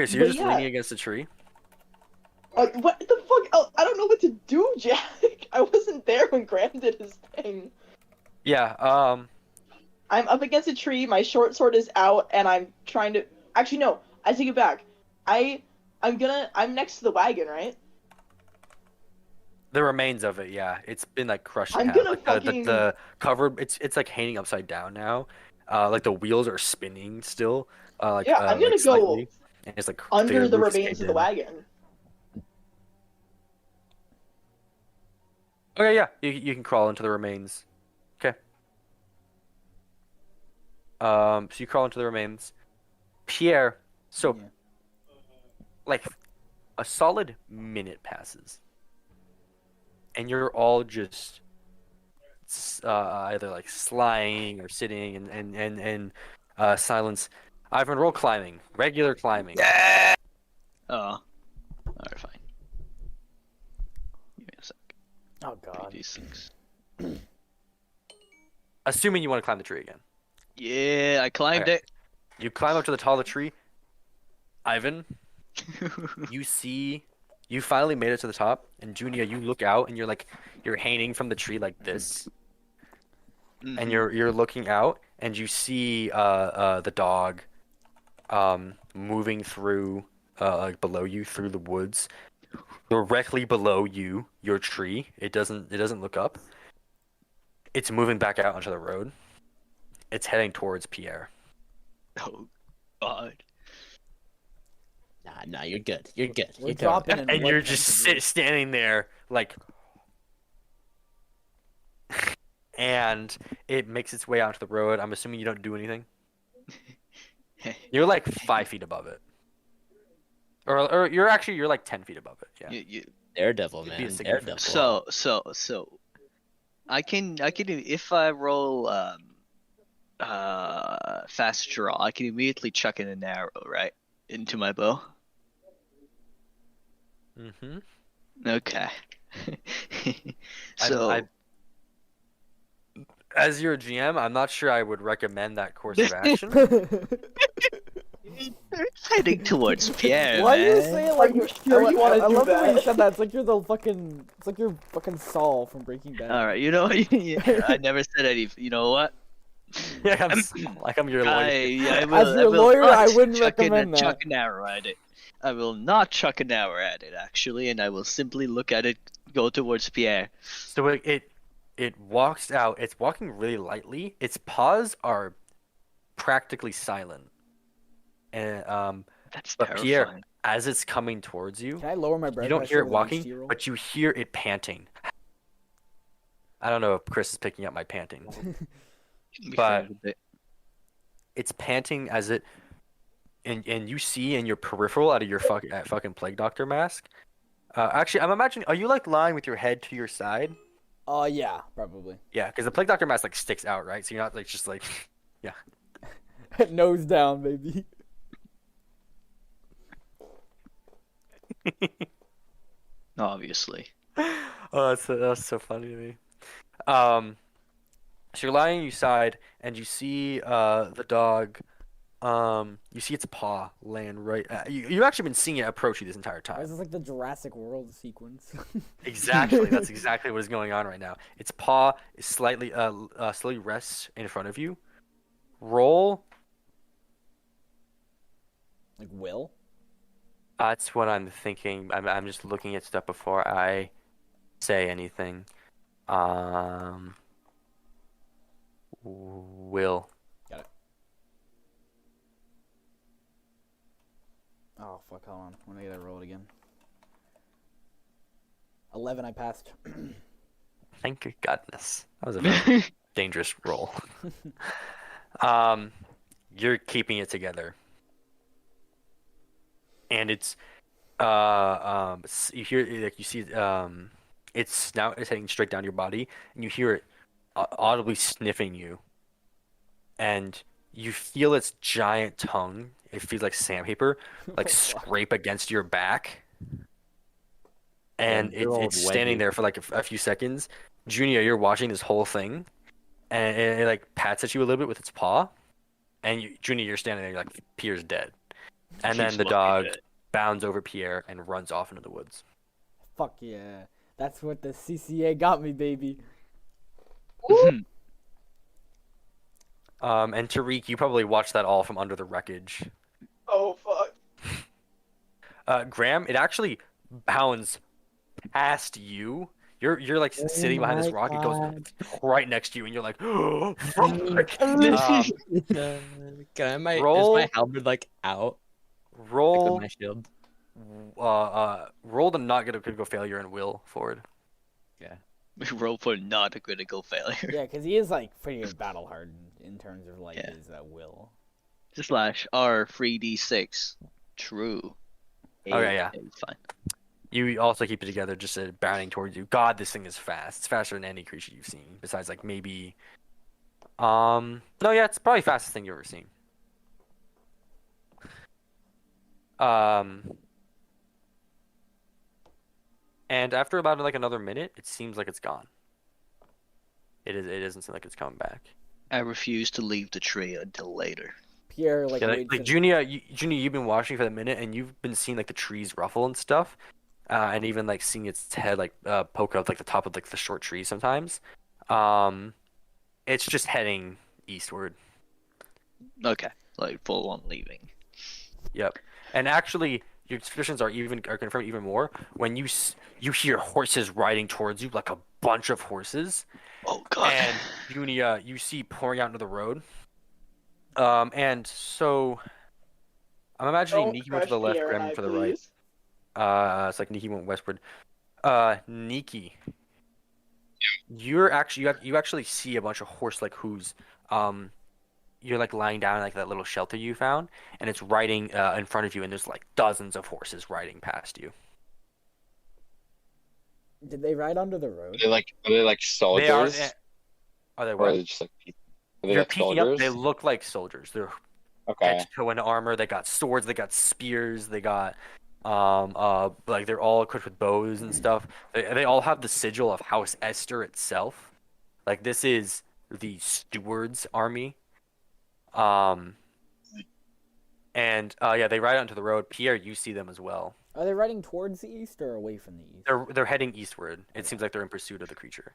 so you're But just yeah. leaning against a tree. What the fuck? Oh, I don't know what to do, Jack. I wasn't there when Graham did his thing. Yeah. I'm up against a tree, my short sword is out, and I'm trying to. Actually, no, I take it back. I'm next to the wagon, right? The remains of it, yeah, it's been like crushed in I'm half. gonna Like fucking- the cover, it's like hanging upside down now. Like the wheels are spinning still. Like Yeah, I'm gonna like go slightly. And it's like Under the roof's remains caved of the in. wagon. Okay, yeah, you can crawl into the remains. Okay. So you crawl into the remains. Pierre, so Yeah. like a solid minute passes, and you're all just either like slying or sitting and silence. Ivan, roll climbing, regular climbing. Oh. Alright, fine. Give me a sec. Oh god. These things. Assuming you want to climb the tree again. Yeah, I climbed Okay. You climb up to the top of the tree. Ivan, it. you finally made it to the top, and Junia, you look out and you're hanging from the tree like this, and you're looking out, and you see the dog moving through like below you through the woods, directly below you, your tree. It doesn't look up. It's moving back out onto the road. It's heading towards Pierre. Oh, God. Nah, you're good. You're good. We're You're dropping in And what you're tends just to be- standing there like and it makes its way onto the road. I'm assuming you don't do anything. You're like 5 feet above it. Or you're like 10 feet above it. Yeah. You, Daredevil, It'd be a man. significant Daredevil. so, I can if I roll fast draw, I can immediately chuck in an arrow, right, into my bow. Mm-hmm. Okay. So As your GM, I'm not sure I would recommend that course of action. heading towards Pierre, Why do you man. say it like Are you sure you wanna I do love the way you that? said that. It's like you're the fucking. It's like you're fucking Saul from Breaking Bad. All right, you know, I never said anything. You know what? Yeah, I'm your lawyer. I will, As your will lawyer, not I wouldn't chuck recommend that. Chuck an arrow at it. I will not chuck an arrow at it, actually, and I will simply look at it go towards Pierre. So it walks out. It's walking really lightly. Its paws are practically silent. And That's but terrifying. Pierre, as it's coming towards you, Can I lower my blood you don't pressure hear it with an walking, HT roll? but you hear it panting. I don't know if Chris is picking up my panting. Be but- fair with it. It's panting as it, and you see in your peripheral out of your fucking plague doctor mask. Actually, I'm imagining. Are you like lying with your head to your side? Yeah, probably. Yeah, because the plague doctor mask like sticks out, right? So you're not like just like. Nose down, baby. Obviously. Oh, that's so funny to me. So you're lying on your side, and you see the dog. You see its paw land right. You've actually been seeing it approach you this entire Why is time. this like the Jurassic World sequence? Exactly. That's exactly what is going on right now. Its paw is slightly rests in front of you. Roll. Like Will? That's what I'm thinking. I'm just looking at stuff before I say anything. Um, Will. Oh fuck! Hold on. When I get that rolled again. 11. I passed. Thank your goodness. That was a very dangerous roll. You're keeping it together, and it's you hear like you see its snout is heading straight down your body, and you hear it audibly sniffing you, and you feel its giant tongue. It feels like sandpaper, like scrape against your back, and good old it's standing Webby. there for like a few seconds. Junior, you're watching this whole thing, and it like pats at you a little bit with its paw, and Junior, you're standing there, you're like Pierre's dead, and then Keeps the looking dog dead. bounds over Pierre and runs off into the woods. Fuck yeah! That's what the CCA got me, baby. And Tariq, you probably watched that all from under the wreckage. Oh fuck. Graham, it actually bounds past you. You're like sitting behind this my rock. It goes God. right next to you, and you're like, oh, fuck. Can I my roll- is my halberd like out? Like roll, with my shield? roll to not get a critical failure and will forward. Roll for not a critical failure. Yeah, because he is like pretty battle hardened in terms of like Yeah. his will. Slash R3D6. True. Okay, yeah. It's fine. You also keep it together, just bounding towards you. God, this thing is fast. It's faster than any creature you've seen. Besides, like maybe, no, yeah, it's probably the fastest thing you've ever seen. And after about like another minute, it seems like it's gone. It doesn't seem like it's coming back. I refuse to leave the tree until later. Pierre like Yeah, waits like in- Junia, you've been watching for a minute, and you've been seeing like the trees ruffle and stuff, and even like seeing its head like poke out like the top of like the short tree sometimes. It's just heading eastward. Okay, like full on leaving. Yep. And actually, your suspicions are confirmed even more when you hear horses riding towards you, like a bunch of horses. Oh god. And Junia, you see pouring out into the road. And so I'm imagining Don't Nikki went to the crush left, Pierre and Graham I, for the right. please. It's like Nikki went westward. Nikki, you actually see a bunch of horse-like hooves. You're like lying down in like that little shelter you found, and it's riding in front of you, and there's like dozens of horses riding past you. Did they ride onto the road? Are they like soldiers? Are they Or what? are they just like people? Are they You're like peeking up. soldiers? They look like soldiers. They're Okay. head to toe in armor. They got swords. They got spears. They got like they're all equipped with bows and stuff. They all have the sigil of House Esther itself. Like this is the steward's army. And yeah, they ride onto the road. Pierre, you see them as well. Are they riding towards the east or away from the east? They're heading eastward. It seems like they're in pursuit of the creature.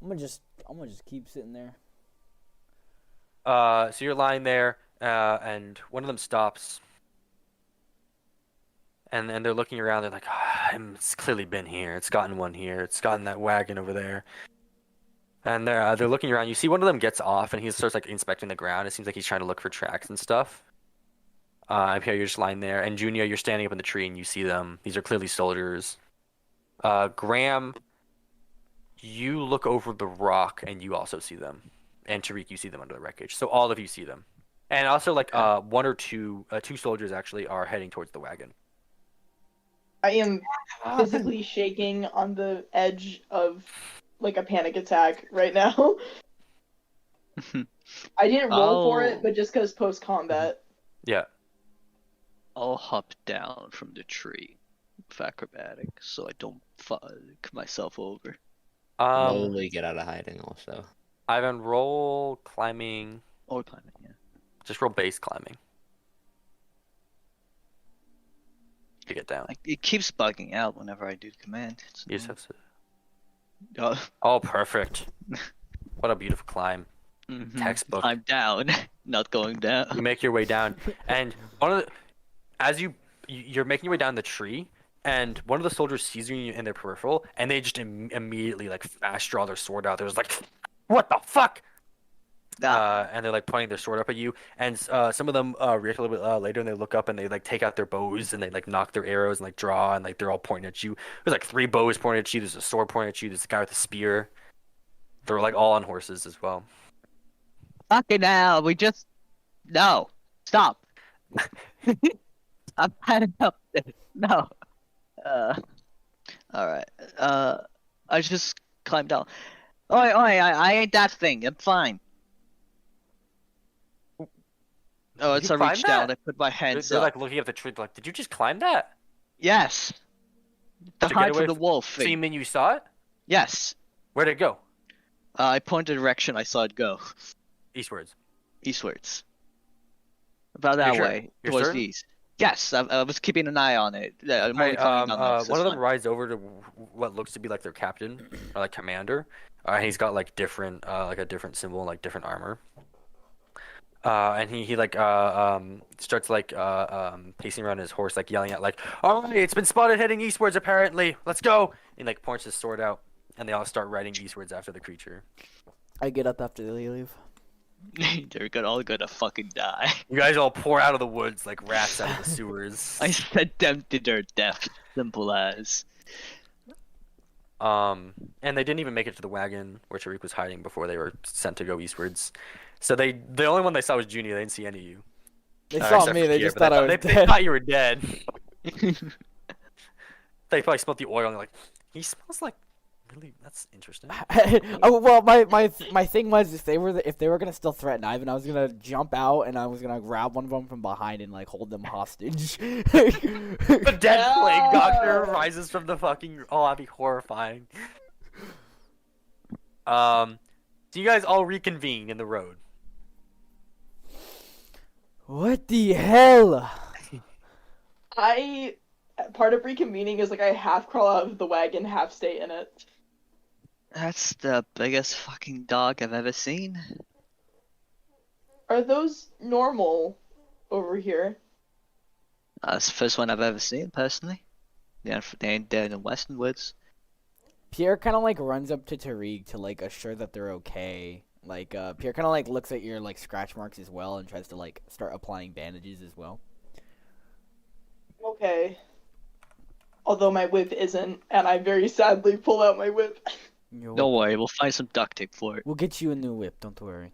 I'm gonna just keep sitting there. So you're lying there, and one of them stops, and they're looking around. They're like, "It's clearly been here. It's gotten one here. It's gotten that wagon over there." And they're looking around. You see one of them gets off, and he starts like inspecting the ground. It seems like he's trying to look for tracks and stuff. And Pierre, you're just lying there, and Junia, you're standing up in the tree, and you see them. These are clearly soldiers. Graham, you look over the rock, and you also see them. And Tariq, you see them under the wreckage. So all of you see them. And also, like, one or two soldiers actually are heading towards the wagon. I am physically shaking on the edge of like a panic attack right now. I didn't roll for it, Oh. but just because post combat. Yeah. I'll hop down from the tree with acrobatics so I don't fuck myself over. Slowly get out of hiding also. Ivan, roll climbing. Or climbing, yeah. Just roll base climbing. To get down. Like, it keeps bugging out whenever I do command. It's You just have to... annoying. Oh, perfect. What a beautiful climb. Mhm. Textbook. I'm down, not going down. You make your way down, and one of the, as you you're making your way down the tree, and one of the soldiers sees you in their peripheral, and they just immediately like fast draw their sword out. They're just like, "What the fuck?" And they're like pointing their sword up at you, and some of them react a little bit later, and they look up and they like take out their bows and they like knock their arrows and like draw, and like they're all pointing at you. There's like 3 bows pointing at you. There's a sword pointing at you. There's a guy with a spear. They're like all on horses as well. Fucking hell, no, stop. I've had enough of this. No. Alright. I just climbed down. Oi, I ain't that thing. I'm fine. Oh, Did it's you a climb reach down. that? I put my hands They're up. like looking at the tree, like, did you just climb that? Yes. The To get hide away from the from- wolf So you thing. mean you saw it? Yes. Where'd it go? I pointed the direction I saw it go. Eastwards. Eastwards. About that sure? way. You're Towards certain? the east. Yes, I was keeping an eye on it. Yeah, I'm only Alright, climbing down this. one of That's them fine. rides over to what looks to be like their captain or like commander. And he's got like different, like a different symbol, and like different armor. And he like starts like pacing around his horse, like yelling at like, "All right, it's been spotted heading eastwards apparently. Let's go!" And like points his sword out, and they all start riding eastwards after the creature. I get up after they leave. They're all gonna fucking die. You guys all pour out of the woods like rats out of the sewers. I sent them to their death. Simple as. And they didn't even make it to the wagon where Tariq was hiding before they were sent to go eastwards. So the only one they saw was Junior. They didn't see any of you. They saw Except me. for They Pierre, just but thought I was they dead. thought you were dead. They probably smelled the oil and like, he smells like really. That's interesting. Oh, well, my thing was if they were gonna still threaten Ivan, I was gonna jump out and I was gonna grab one of them from behind and like hold them hostage. The dead plague doctor rises from the fucking. Oh, that'd be horrifying. So you guys all reconvene in the road. What the hell? Part of reconvening is like I half crawl out of the wagon, half stay in it. That's the biggest fucking dog I've ever seen. Are those normal over here? That's the first one I've ever seen, personally. Yeah, they're in the western woods. Pierre kind of like runs up to Tariq to like assure that they're okay. Like Pierre kind of like looks at your like scratch marks as well and tries to like start applying bandages as well. Okay. Although my whip isn't, and I very sadly pull out my whip. Don't worry, we'll find some duct tape for it. We'll get you a new whip. Don't worry.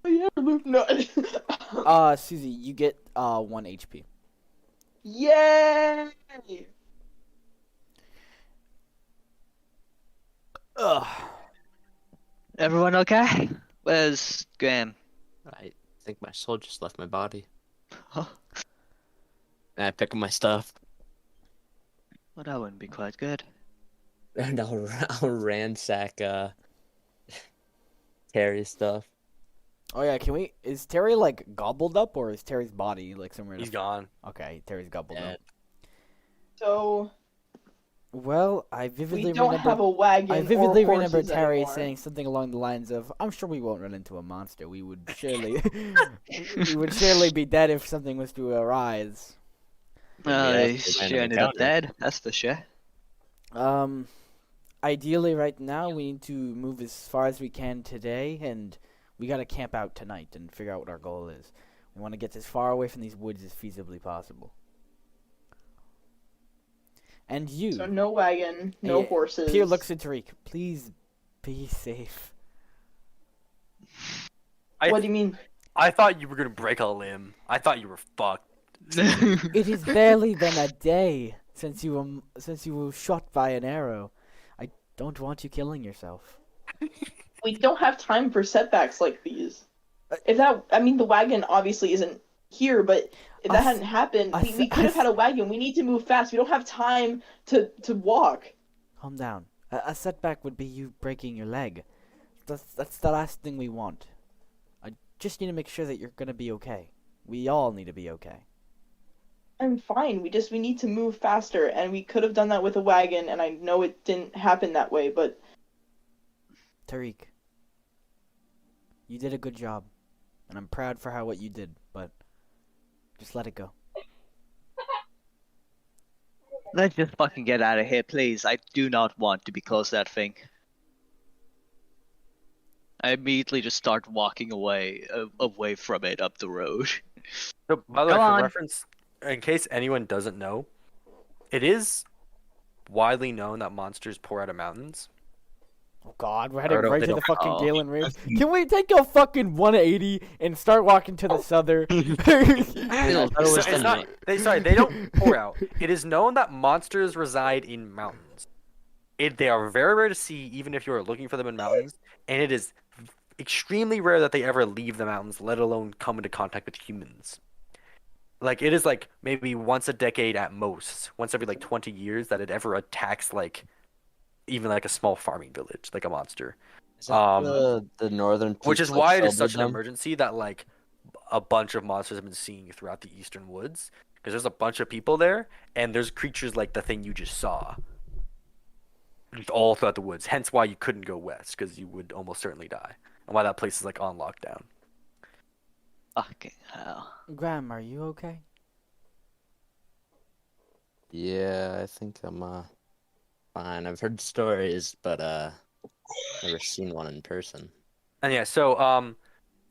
Yeah, no. Susie, you get 1 HP. Yay! Ugh. Everyone okay? Where's Graham? I think my soul just left my body. Huh? And I pick up my stuff. Well, that wouldn't be quite good. And I'll ransack Terry's stuff. Oh yeah, is Terry like gobbled up or is Terry's body like somewhere? He's gone. Okay, Terry's gobbled Yeah. up. So Well, I vividly we don't remember. have a wagon. I vividly or remember horses Terry anymore. saying something along the lines of, "I'm sure we won't run into a monster. We would surely, we would surely be dead if something was to arise." Yeah, He's we sure landed ended a up counter. dead, that's for sure. Ideally, right now we need to move as far as we can today, and we gotta camp out tonight and figure out what our goal is. We want to get as far away from these woods as feasibly possible. And you, So no wagon, no Hey, horses. Pierre looks at Tariq. Please be safe. What do you mean? I thought you were gonna break a limb. I thought you were fucked. It has barely been a day since you were shot by an arrow. I don't want you killing yourself. We don't have time for setbacks like these. The wagon obviously isn't here, but if that hadn't happened, we could have had a wagon. We need to move fast. We don't have time to walk. Calm down. A setback would be you breaking your leg. That's the last thing we want. I just need to make sure that you're gonna be okay. We all need to be okay. I'm fine. We need to move faster, and we could have done that with a wagon, and I know it didn't happen that way, but Tariq, you did a good job, and I'm proud for what you did, but Just let it go. Let's just fucking get out of here, please. I do not want to be close to that thing. I immediately just start walking away from it up the road. So, by the way, Come for on. reference, in case anyone doesn't know, it is widely known that monsters pour out of mountains. Oh God, we're heading Or don't- right they to the don't- fucking Oh. Galen Ridge. Can we take a fucking 180 and start walking to the southern? They don't pour out. It is known that monsters reside in mountains. They are very rare to see, even if you are looking for them in mountains, and it is extremely rare that they ever leave the mountains, let alone come into contact with humans. Like, it is like maybe once a decade at most, once every like 20 years, that it ever attacks like even like a small farming village, like a monster. Is that the northern Which peaks, is like, why it is sheltered such an them? emergency that like a bunch of monsters have been seen throughout the eastern woods, because there's a bunch of people there, and there's creatures like the thing you just saw all throughout the woods. Hence why you couldn't go west, because you would almost certainly die, and why that place is like on lockdown. Fucking hell. Graham, are you okay? Yeah, I think I'm fine. I've heard stories, but never seen one in person. And yeah, so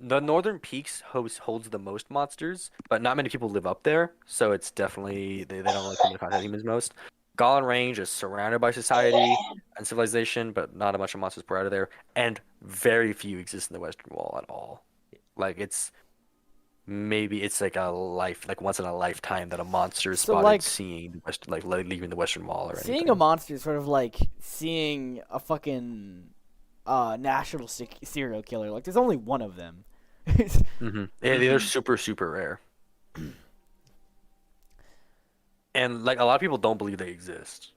the northern peaks holds the most monsters, but not many people live up there, so it's definitely they don't really come into contact with humans most. Golan Range is surrounded by society and civilization, but not a bunch of monsters pour out of there, and very few exist in the Western Wall at all. Like it's like once in a lifetime that a monster is So, spotted like, seeing the west, like leaving the Western Wall or Seeing anything. a monster is sort of like seeing a fucking national serial killer. Like, there's only one of them. Mm-hmm. Yeah, they're super, super rare. And like a lot of people don't believe they exist.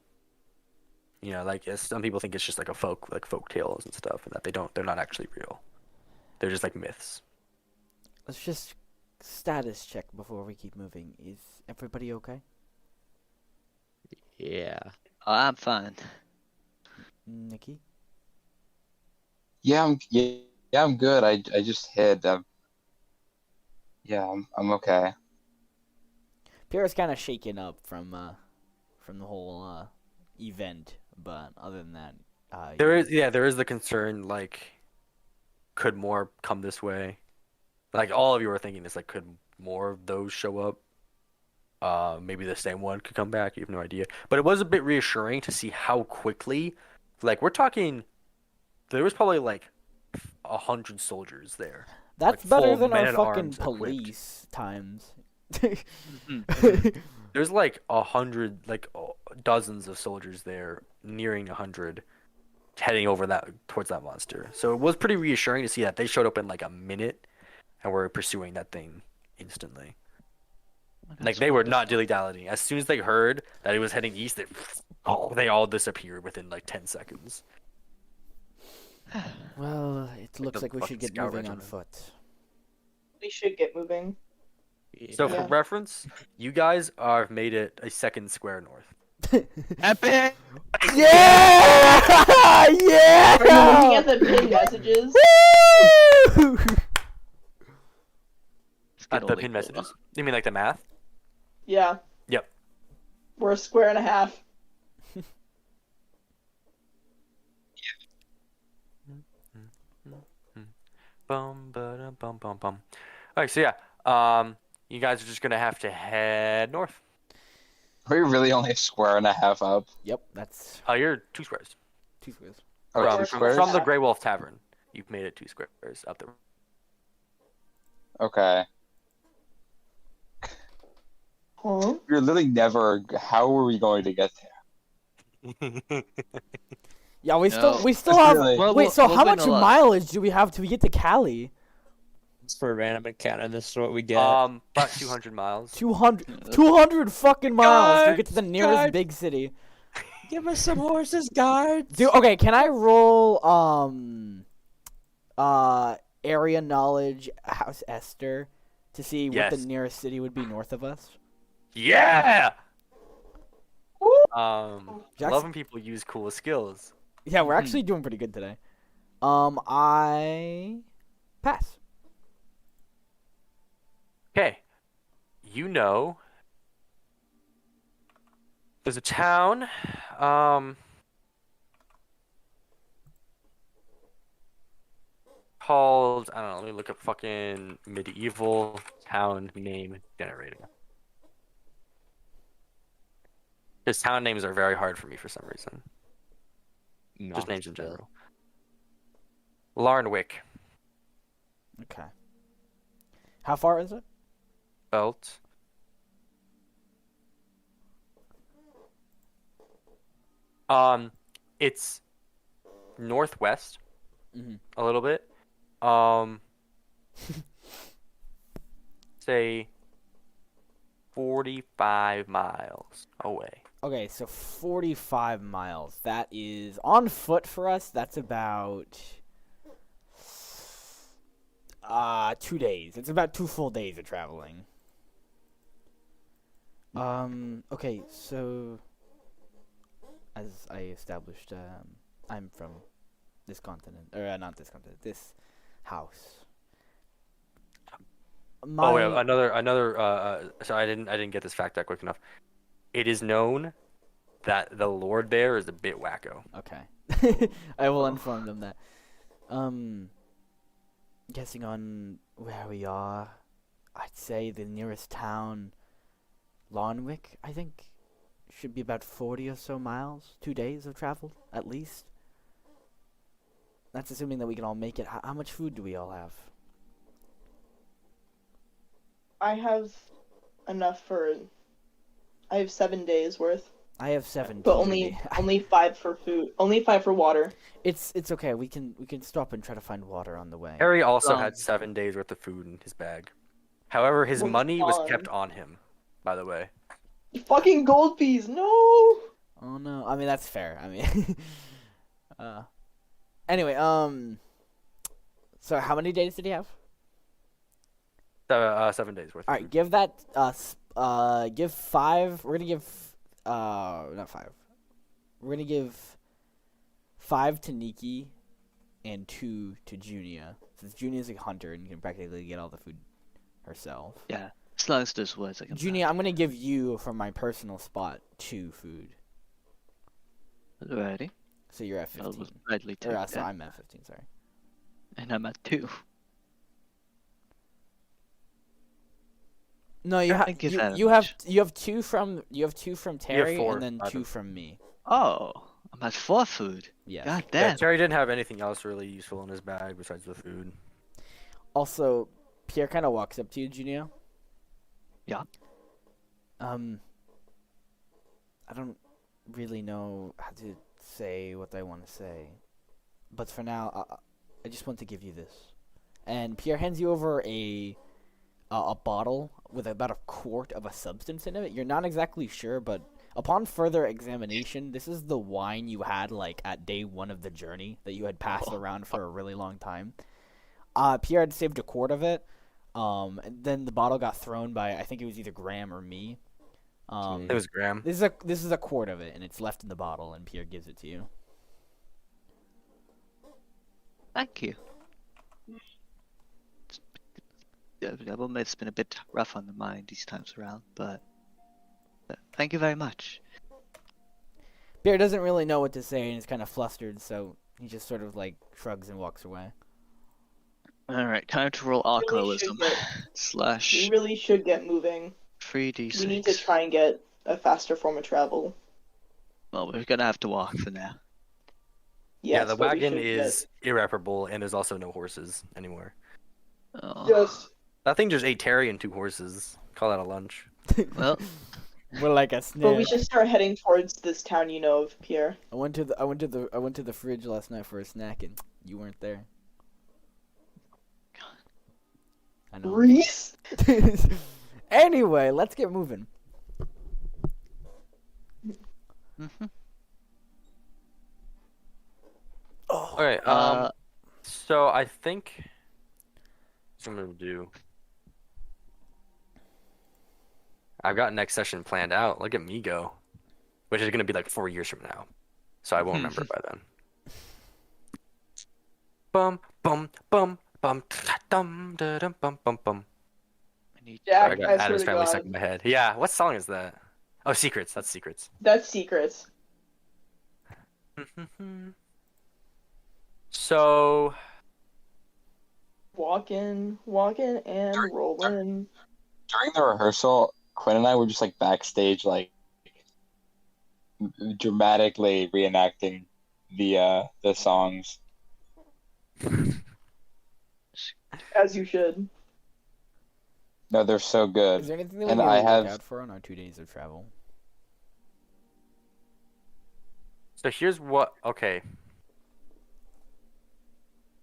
You know, like some people think it's just like folk tales and stuff, and that they're not actually real. They're just like myths. Let's just status check before we keep moving. Is everybody okay? Yeah. Oh, I'm fine. Nikki? Yeah, I'm good. I just hid. Yeah, I'm okay. Pierre's kind of shaken up from the whole event, but other than that, There is the concern, like, could more come this way? Like all of you are thinking this, like, could more of those show up? Maybe the same one could come back. You have no idea. But it was a bit reassuring to see how quickly, like, we're talking, there was probably like 100 soldiers there. That's like, better full than our men at fucking arms equipped. police times. There's like 100, like dozens of soldiers there, nearing 100, heading over towards that monster. So it was pretty reassuring to see that they showed up in like a minute, and were pursuing that thing instantly. Like they were not dilly-dallying. As soon as they heard that it was heading east, they all disappeared within like 10 seconds. Well, it looks the like we should fucking get scout moving on regiment. foot. We should get moving. So for Yeah. reference, you guys have made it a second square north. Epic! Yeah! Are you looking Yeah! at the pinned messages? Woo! At the pin messages? You mean like the math? Yeah. Yep. We're a square and a half. Bum ba bum bum bum. Alright, so yeah. You guys are just gonna have to head north. We really only a square and a half up. Yep, that's You're 2 squares. 2 squares. Oh, From, two from, squares? from the Grey Wolf Tavern. You've made it 2 squares up there. Okay. Huh? You're literally never. How are we going to get there? Yeah, we No. still have. Really? Well, Wait, so we'll how win much a lot. mileage do we have till we get to Cali? It's for a random encounter. This is what we get. About 200 miles. 200 fucn miles to get to the Guards, nearest guards. big city. Give us some horses, guards. Dude, okay, can I roll area knowledge House Esther to see what the Yes. nearest city would be north of us? Yeah! Jackson- Loving people use cool skills. Yeah, we're actually doing pretty good today. I pass. Okay. you know, there's a town, um, called, I don't know, let me look up fucking medieval town name generator. Because town names are very hard for me for some reason. Just names in general. Larnwick. Okay. How far is it? Belt. It's northwest Mhm. a little bit. Say 45 miles away. Okay, so 45 miles. That is on foot for us. That's about 2 days. It's about 2 full days of traveling. Okay, so as I established, I'm from this continent, or not this continent, this house. Oh wait, another. So I didn't get this fact that quick enough. It is known that the Lord there is a bit wacko. Okay. I will inform them that. Guessing on where we are, I'd say the nearest town, Larnwick, I think, should be about 40 or so miles. 2 days of travel, at least. That's assuming that we can all make it. How much food do we all have? I have enough for. I have 7 days worth, I have 17. but only 5 for food. Only 5 for water. It's okay. We can stop and try to find water on the way. Harry also Um, had 7 days worth of food in his bag. However, his Well, money was fine. kept on him. By the way. Fucking gold peas, no! Oh no. I mean that's fair. I mean anyway, so how many days did he have? 7 days worth. All Of right, food. give that give 5. We're going to give not 5. We're going to give 5 to Nikki and 2 to Junia. Since Junia's a hunter and can practically get all the food herself. Yeah. As long as there's words I can Junia, I'm going to give you from my personal spot 2 food. Alrighty. So you're at I'll 15. gladly take Or so that. I'm at 15, sorry. And I'm at 2. No, you I have think it's you, that you have much. you have 2 from Terry 4, and then I 2 think. from me. Oh, I'm at 4 food. Yes. God Yeah, damn. Terry didn't have anything else really useful in his bag besides the food. Also, Pierre kind of walks up to you, Junia. Yeah. I don't really know how to say what I want to say, but for now, I just want to give you this. And Pierre hands you over a bottle with about a quart of a substance in it. You're not exactly sure, but upon further examination, this is the wine you had like at day 1 of the journey that you had passed around for a really long time. Pierre had saved a quart of it. And then the bottle got thrown by I think it was either Graham or me. It was Graham. This is a quart of it, and it's left in the bottle, and Pierre gives it to you. Thank you. I've admit it's been a bit rough on the mind these times around, but thank you very much. Pierre doesn't really know what to say, and is kind of flustered, so he just sort of like shrugs and walks away. Alright, time to roll Really alcoholism. should Slash We really should get moving. 3d6. We need to try and get a faster form of travel. Well, we're gonna have to walk for now. Yeah, Yes, the but we wagon should is irreparable, and there's also no horses anywhere. Oh. Yes. That thing just ate Terry and 2 horses. Call that a lunch. Well, We're like a But snare. we should start heading towards this town you know of, Pierre. I went to the fridge last night for a snack, and you weren't there. I know. Reese? Anyway, let's get moving. mhm. Oh, All right. So I think what I'm gonna do. I've got next session planned out. Look at me go, which is gonna be like 4 years from now, so I won't remember by then. Bum bum bum bum dum da dum bum bum bum. need Jack, I got I swear Adam's to Family God. stuck in my head. Yeah, what song is that? Oh, Secrets. That's Secrets. That's secrets. So, Walking, and rolling. During the rehearsal, Quinn and I were just like backstage, like dramatically reenacting the songs. As you should. No, they're so good. Is there anything that we And need I to have look out for on our 2 days of travel? so here's what. Okay.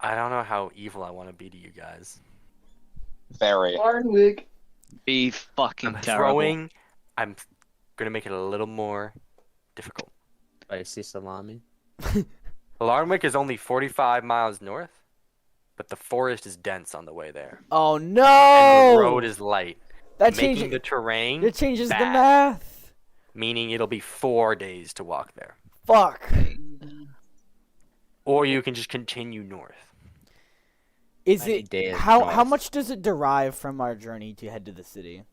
I don't know how evil I want to be to you guys. very. Larnwick. be fucking I'm terrible. throwing. I'm gonna make it a little more difficult. Spicy salami. Larnwick is only 45 miles north, but the forest is dense on the way there, Oh and no! the road is light, that making changes. the terrain It changes the bad. math. meaning it'll be 4 days to walk there. Fuck. Or you can just continue north. Is 90 it days how north. much does it derive from our journey to head to the city?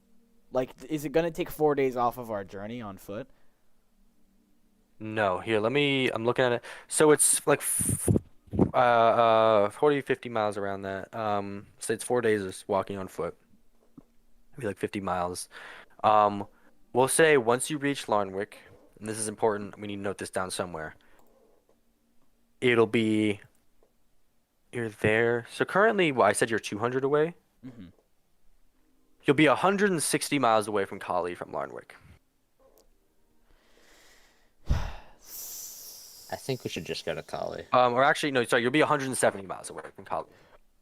Like, is it gonna take 4 days off of our journey on foot? No, here, I'm looking at it. So it's like 40, 50 miles around that. So it's 4 days of walking on foot. Maybe like 50 miles. We'll say once you reach Larnwick, and this is important, we need to note this down somewhere. It'll be you're there. So currently, well, I said you're 200 away. Mm-hmm. You'll be 160 miles away from Collie from Larnwick. I think we should just go to Kali. Or actually, no, sorry, you'll be 170 miles away from Collie.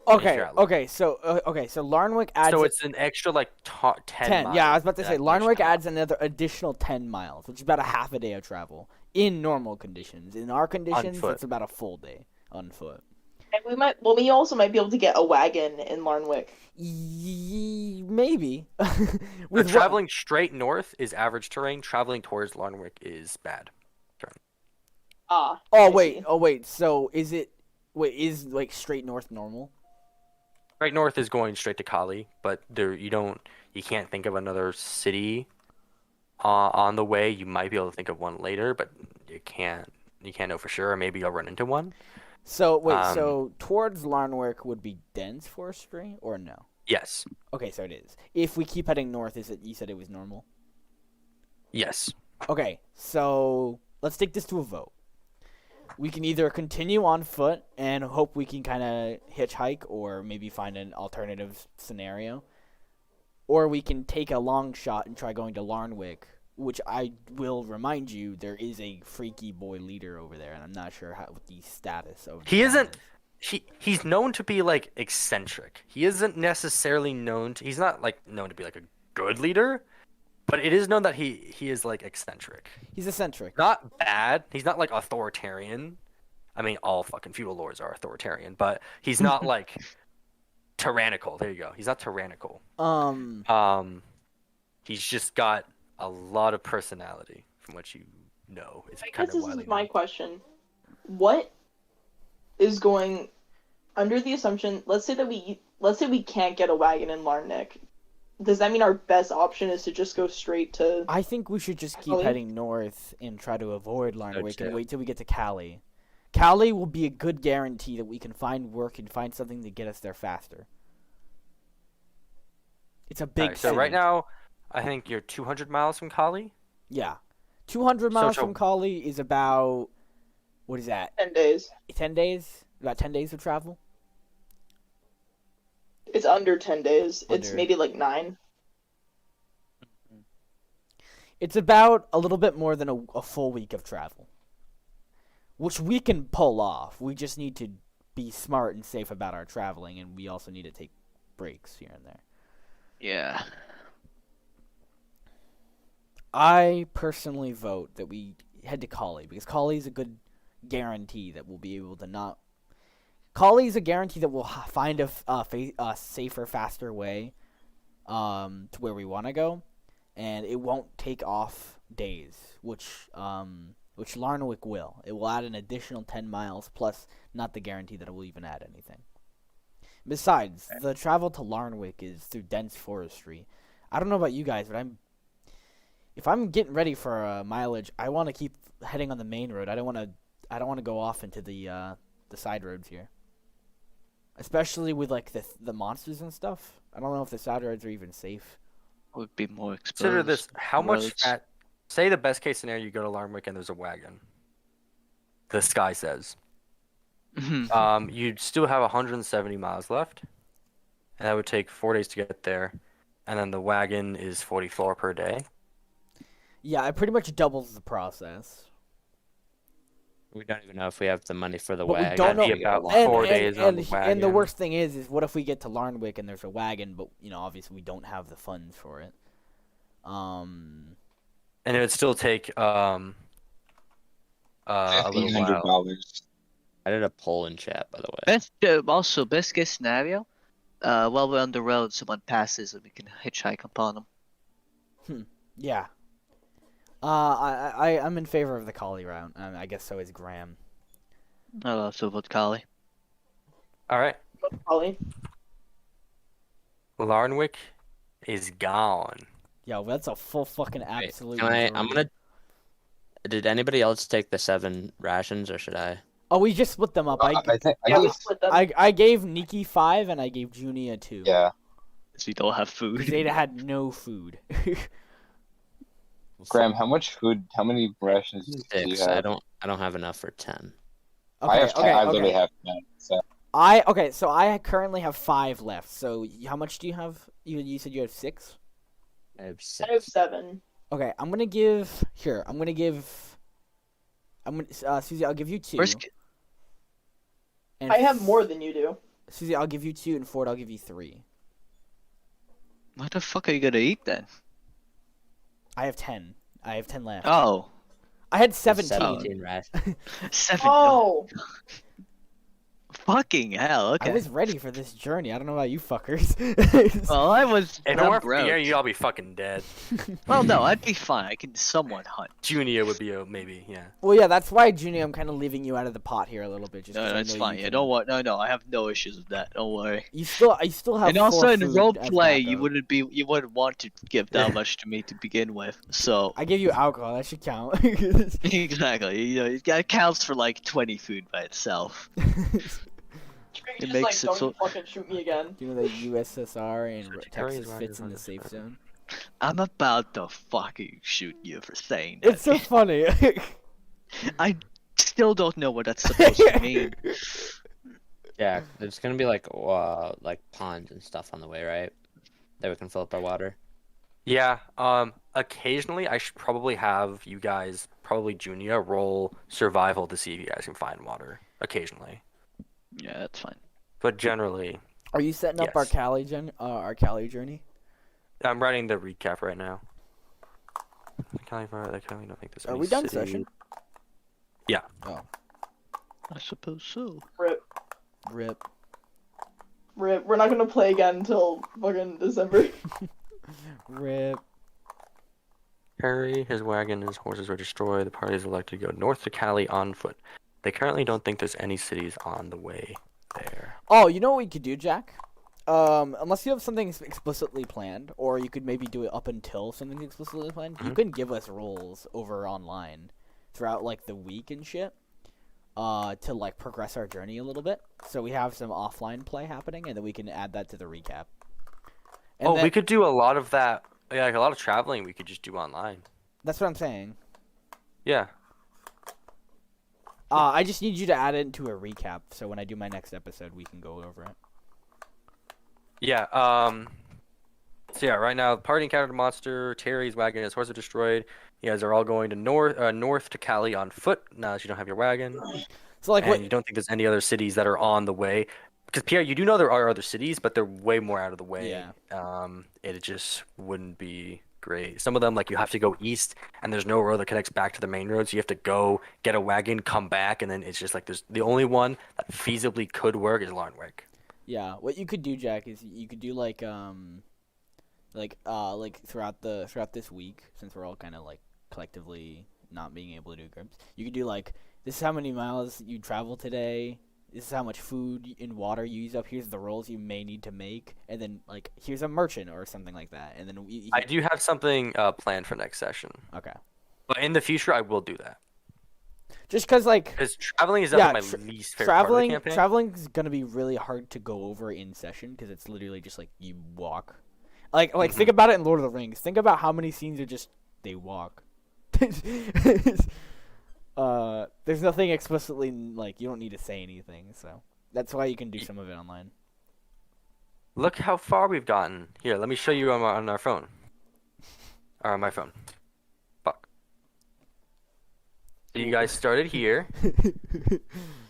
Okay, you're at so Larnwick adds So it's an extra like 10 10. miles. Yeah, I was about to say each Larnwick time. adds another additional 10 miles, which is about a half a day of travel in normal conditions. In our conditions, foot. it's about a full day on foot. And we also might be able to get a wagon in Larnwick. Maybe. But With traveling straight north is average terrain. Traveling towards Larnwick is bad. Ah. Oh I wait, see. So is like straight north normal? Right north is going straight to Collie, but you can't think of another city on the way. You might be able to think of one later, but you can't know for sure. Or maybe you'll run into one. So so towards Larnwick would be dense forestry or no? Yes. Okay, so it is. If we keep heading north, is it? You said it was normal. Yes. Okay, so let's take this to a vote. We can either continue on foot and hope we can kind of hitchhike or maybe find an alternative scenario, or we can take a long shot and try going to Larnwick, which I will remind you there is a freaky boy leader over there, and I'm not sure what the status of. He that isn't. is. He's known to be like eccentric. He isn't necessarily known to. He's not like known to be like a good leader, but it is known that he is like eccentric. He's eccentric. Not bad. He's not like authoritarian. I mean, all fucking feudal lords are authoritarian, but he's not like tyrannical. There you go. He's not tyrannical. He's just got a lot of personality, from what you know. It's I kind guess of this widely is my known. question. What is going under the assumption? Let's say we can't get a wagon in Larnwick. Does that mean our best option is to just go straight to? I think we should just keep Cali? heading north and try to avoid Larnwick and too. wait till we get to Cali. Cali will be a good guarantee that we can find work and find something to get us there faster. It's a big Alright, so city. right now, I think you're 200 miles from Collie. Yeah. 200 miles So- from Cali is about, what is that, 10 days. 10 days? About 10 days of travel? It's under 10 days. It's Under. maybe like 9. It's about a little bit more than a full week of travel. Which we can pull off. We just need to be smart and safe about our traveling, and we also need to take breaks here and there. Yeah. I personally vote that we head to Collie, because Collie is a good guarantee that we'll be able to not... Collie is a guarantee that we'll find a safer, faster way to where we want to go, and it won't take off days, which Larnwick will. It will add an additional 10 miles, plus not the guarantee that it will even add anything. Besides, the travel to Larnwick is through dense forestry. I don't know about you guys, but if I'm getting ready for mileage, I want to keep heading on the main road. I don't want to go off into the side roads here. Especially with like the monsters and stuff. I don't know if the side roads are even safe. Would be more exposed. Consider this: how much roads. fat? Say the best case scenario, you go to Larnwick and there's a wagon. The sky says. You'd still have 170 miles left, and that would take 4 days to get there, and then the wagon is 44 per day. Yeah, it pretty much doubles the process. We don't even know if we have the money for the But we wagon. don't know- That'd be about And, 4 and, days on and, the and wagon. the worst thing is what if we get to Larnwick and there's a wagon, but obviously we don't have the funds for it. And it would still take a little while. $1,500. I did a poll in chat, by the way. Best case scenario, while we're on the road, someone passes and we can hitchhike upon them. Yeah. I'm in favor of the collie route. I guess so is Graham. I'll also vote Kali. All right, Ollie. Larnwick is gone. Yo, that's a full fucking absolute. I'm majority. gonna. Did anybody else take the 7 rations, or should I? Oh, we just split them up. I think Yeah, we I split them. I gave Nikki 5 and I gave Junia 2. yeah. Because we don't have food. Zeta had no food. Graham, how many rations do you 6. have? I don't have enough for 10. I have 10. I literally have 10. So So I currently have 5 left. So how much do you have? You said you have 6? I have I have 6. 7. Okay, I'm gonna give Susie, I'll give you 2. Where's And I have more than you do. Susie, I'll give you 2, and Ford, I'll give you 3. what the fuck are you gonna eat then? I have 10. I have 10 left. Oh, I had 17. 17 rations. 7. Oh, Fucking hell. Okay. I was ready for this journey. I don't know about you fuckers. Well, I was. If it I'm weren't for broke. Pierre, you'd all be fucking dead. Well, no, I'd be fine. I can somewhat hunt. Junior would be a maybe, yeah. Well, yeah, that's why, Junior, I'm kind of leaving you out of the pot here a little bit. Just 'cause No, I it's know fine. you Yeah, can- don't worry. No, I have no issues with that. Don't worry. You still have. And also 4 in food role as play, you backup. wouldn't want to give that much to me to begin with. So I gave you alcohol. That should count. exactly, it counts for like 20 food by itself. just makes it don't so- fucking shoot me again. You know that USSR and Terry Texas is fits in the right, safe right. zone. I'm about to fucking shoot you for saying that. It's so funny. I still don't know what that's supposed to mean. Yeah, there's gonna be like ponds and stuff on the way, right? That we can fill up our water. Yeah, occasionally I should probably have you guys, probably Junior, roll survival to see if you guys can find water. Occasionally. Yeah, that's fine. But generally, Are you setting up Yes. our Cali journey? I'm writing the recap right now. I don't think there's Are any we done city- session? Yeah. Oh, I suppose so. Rip. rip. Rip. We're not gonna play again until fucking December. Rip. Harry, his wagon, and his horses were destroyed. The party is elected to go north to Cali on foot. They currently don't think there's any cities on the way there. Oh, you know what we could do, Jack? Unless you have something explicitly planned, or you could maybe do it up until something's explicitly planned, you Mhm. can give us roles over online throughout, like, the week and shit, to, like, progress our journey a little bit. So we have some offline play happening, and then we can add that to the recap. And Oh, then, we could do a lot of that. Yeah, like a lot of traveling we could just do online. That's what I'm saying. Yeah. I just need you to add it into a recap, so when I do my next episode, we can go over it. Yeah, so yeah, right now the party encountered a monster, Terry's wagon and his horse are destroyed. You guys are all going to north to Cali on foot now that you don't have your wagon. So, like, And what... you don't think there's any other cities that are on the way. Because Pierre, you do know there are other cities, but they're way more out of the way. Yeah. It just wouldn't be great. Some of them, like, you have to go east, and there's no road that connects back to the main road, so you have to go get a wagon, come back, and then it's just like there's the only one that feasibly could work is Larnwick. Yeah, what you could do, Jack, is you could do like throughout this week, since we're all kind of like collectively not being able to do Gurps, you could do like this is how many miles you travel today, This is how much food and water you use up. Here's the rolls you may need to make, and then like here's a merchant or something like that. And then I do have something planned for next session, okay. but in the future I will do that. Just because like Because traveling is Yeah, definitely my least favorite part of the campaign. traveling's gonna be really hard to go over in session because it's literally just like you walk. Like think about it in Lord of the Rings. Think about how many scenes are just they walk. There's nothing explicitly like you don't need to say anything, so that's why you can do some of it online. Look how far we've gotten. Here, let me show you on our phone. Or on my phone. Fuck. So you guys started here.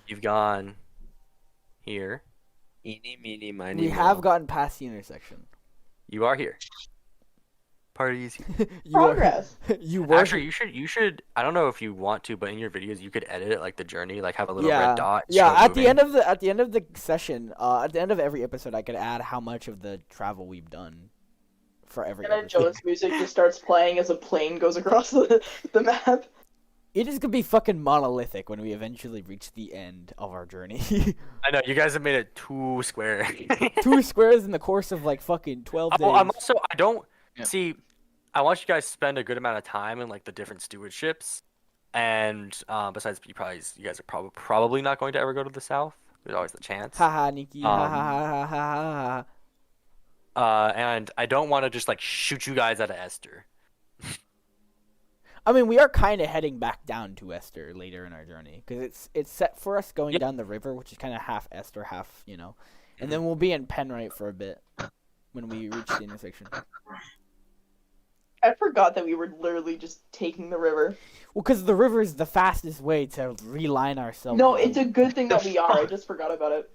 You've gone here. Eeny, meeny, miny, We have gotten past the intersection. You are here. Parties. Progress. You were Actually, you should. I don't know if you want to, but in your videos you could edit it like the journey, like have a little red dot. Yeah, show it at the moving. end of the session, at the end of every episode, I could add how much of the travel we've done for every And then episode. Jonas music just starts playing as a plane goes across the map. It is gonna be fucking monolithic when we eventually reach the end of our journey. I know you guys have made it too square. 2 squares in the course of like fucking 12 days. I'm also. I don't Yeah. see. I want you guys to spend a good amount of time in like the different stewardships, and besides, you guys are probably not going to ever go to the south. There's always the chance. Haha, Nikki. Ha ha ha ha ha ha. And I don't want to just like shoot you guys out of Esther. I mean, we are kind of heading back down to Esther later in our journey because it's set for us going Yep. down the river, which is kind of half Esther, half and then we'll be in Penrite for a bit when we reach the intersection. I forgot that we were literally just taking the river. Well, because the river is the fastest way to realign ourselves. No, it's a good thing that we are. I just forgot about it.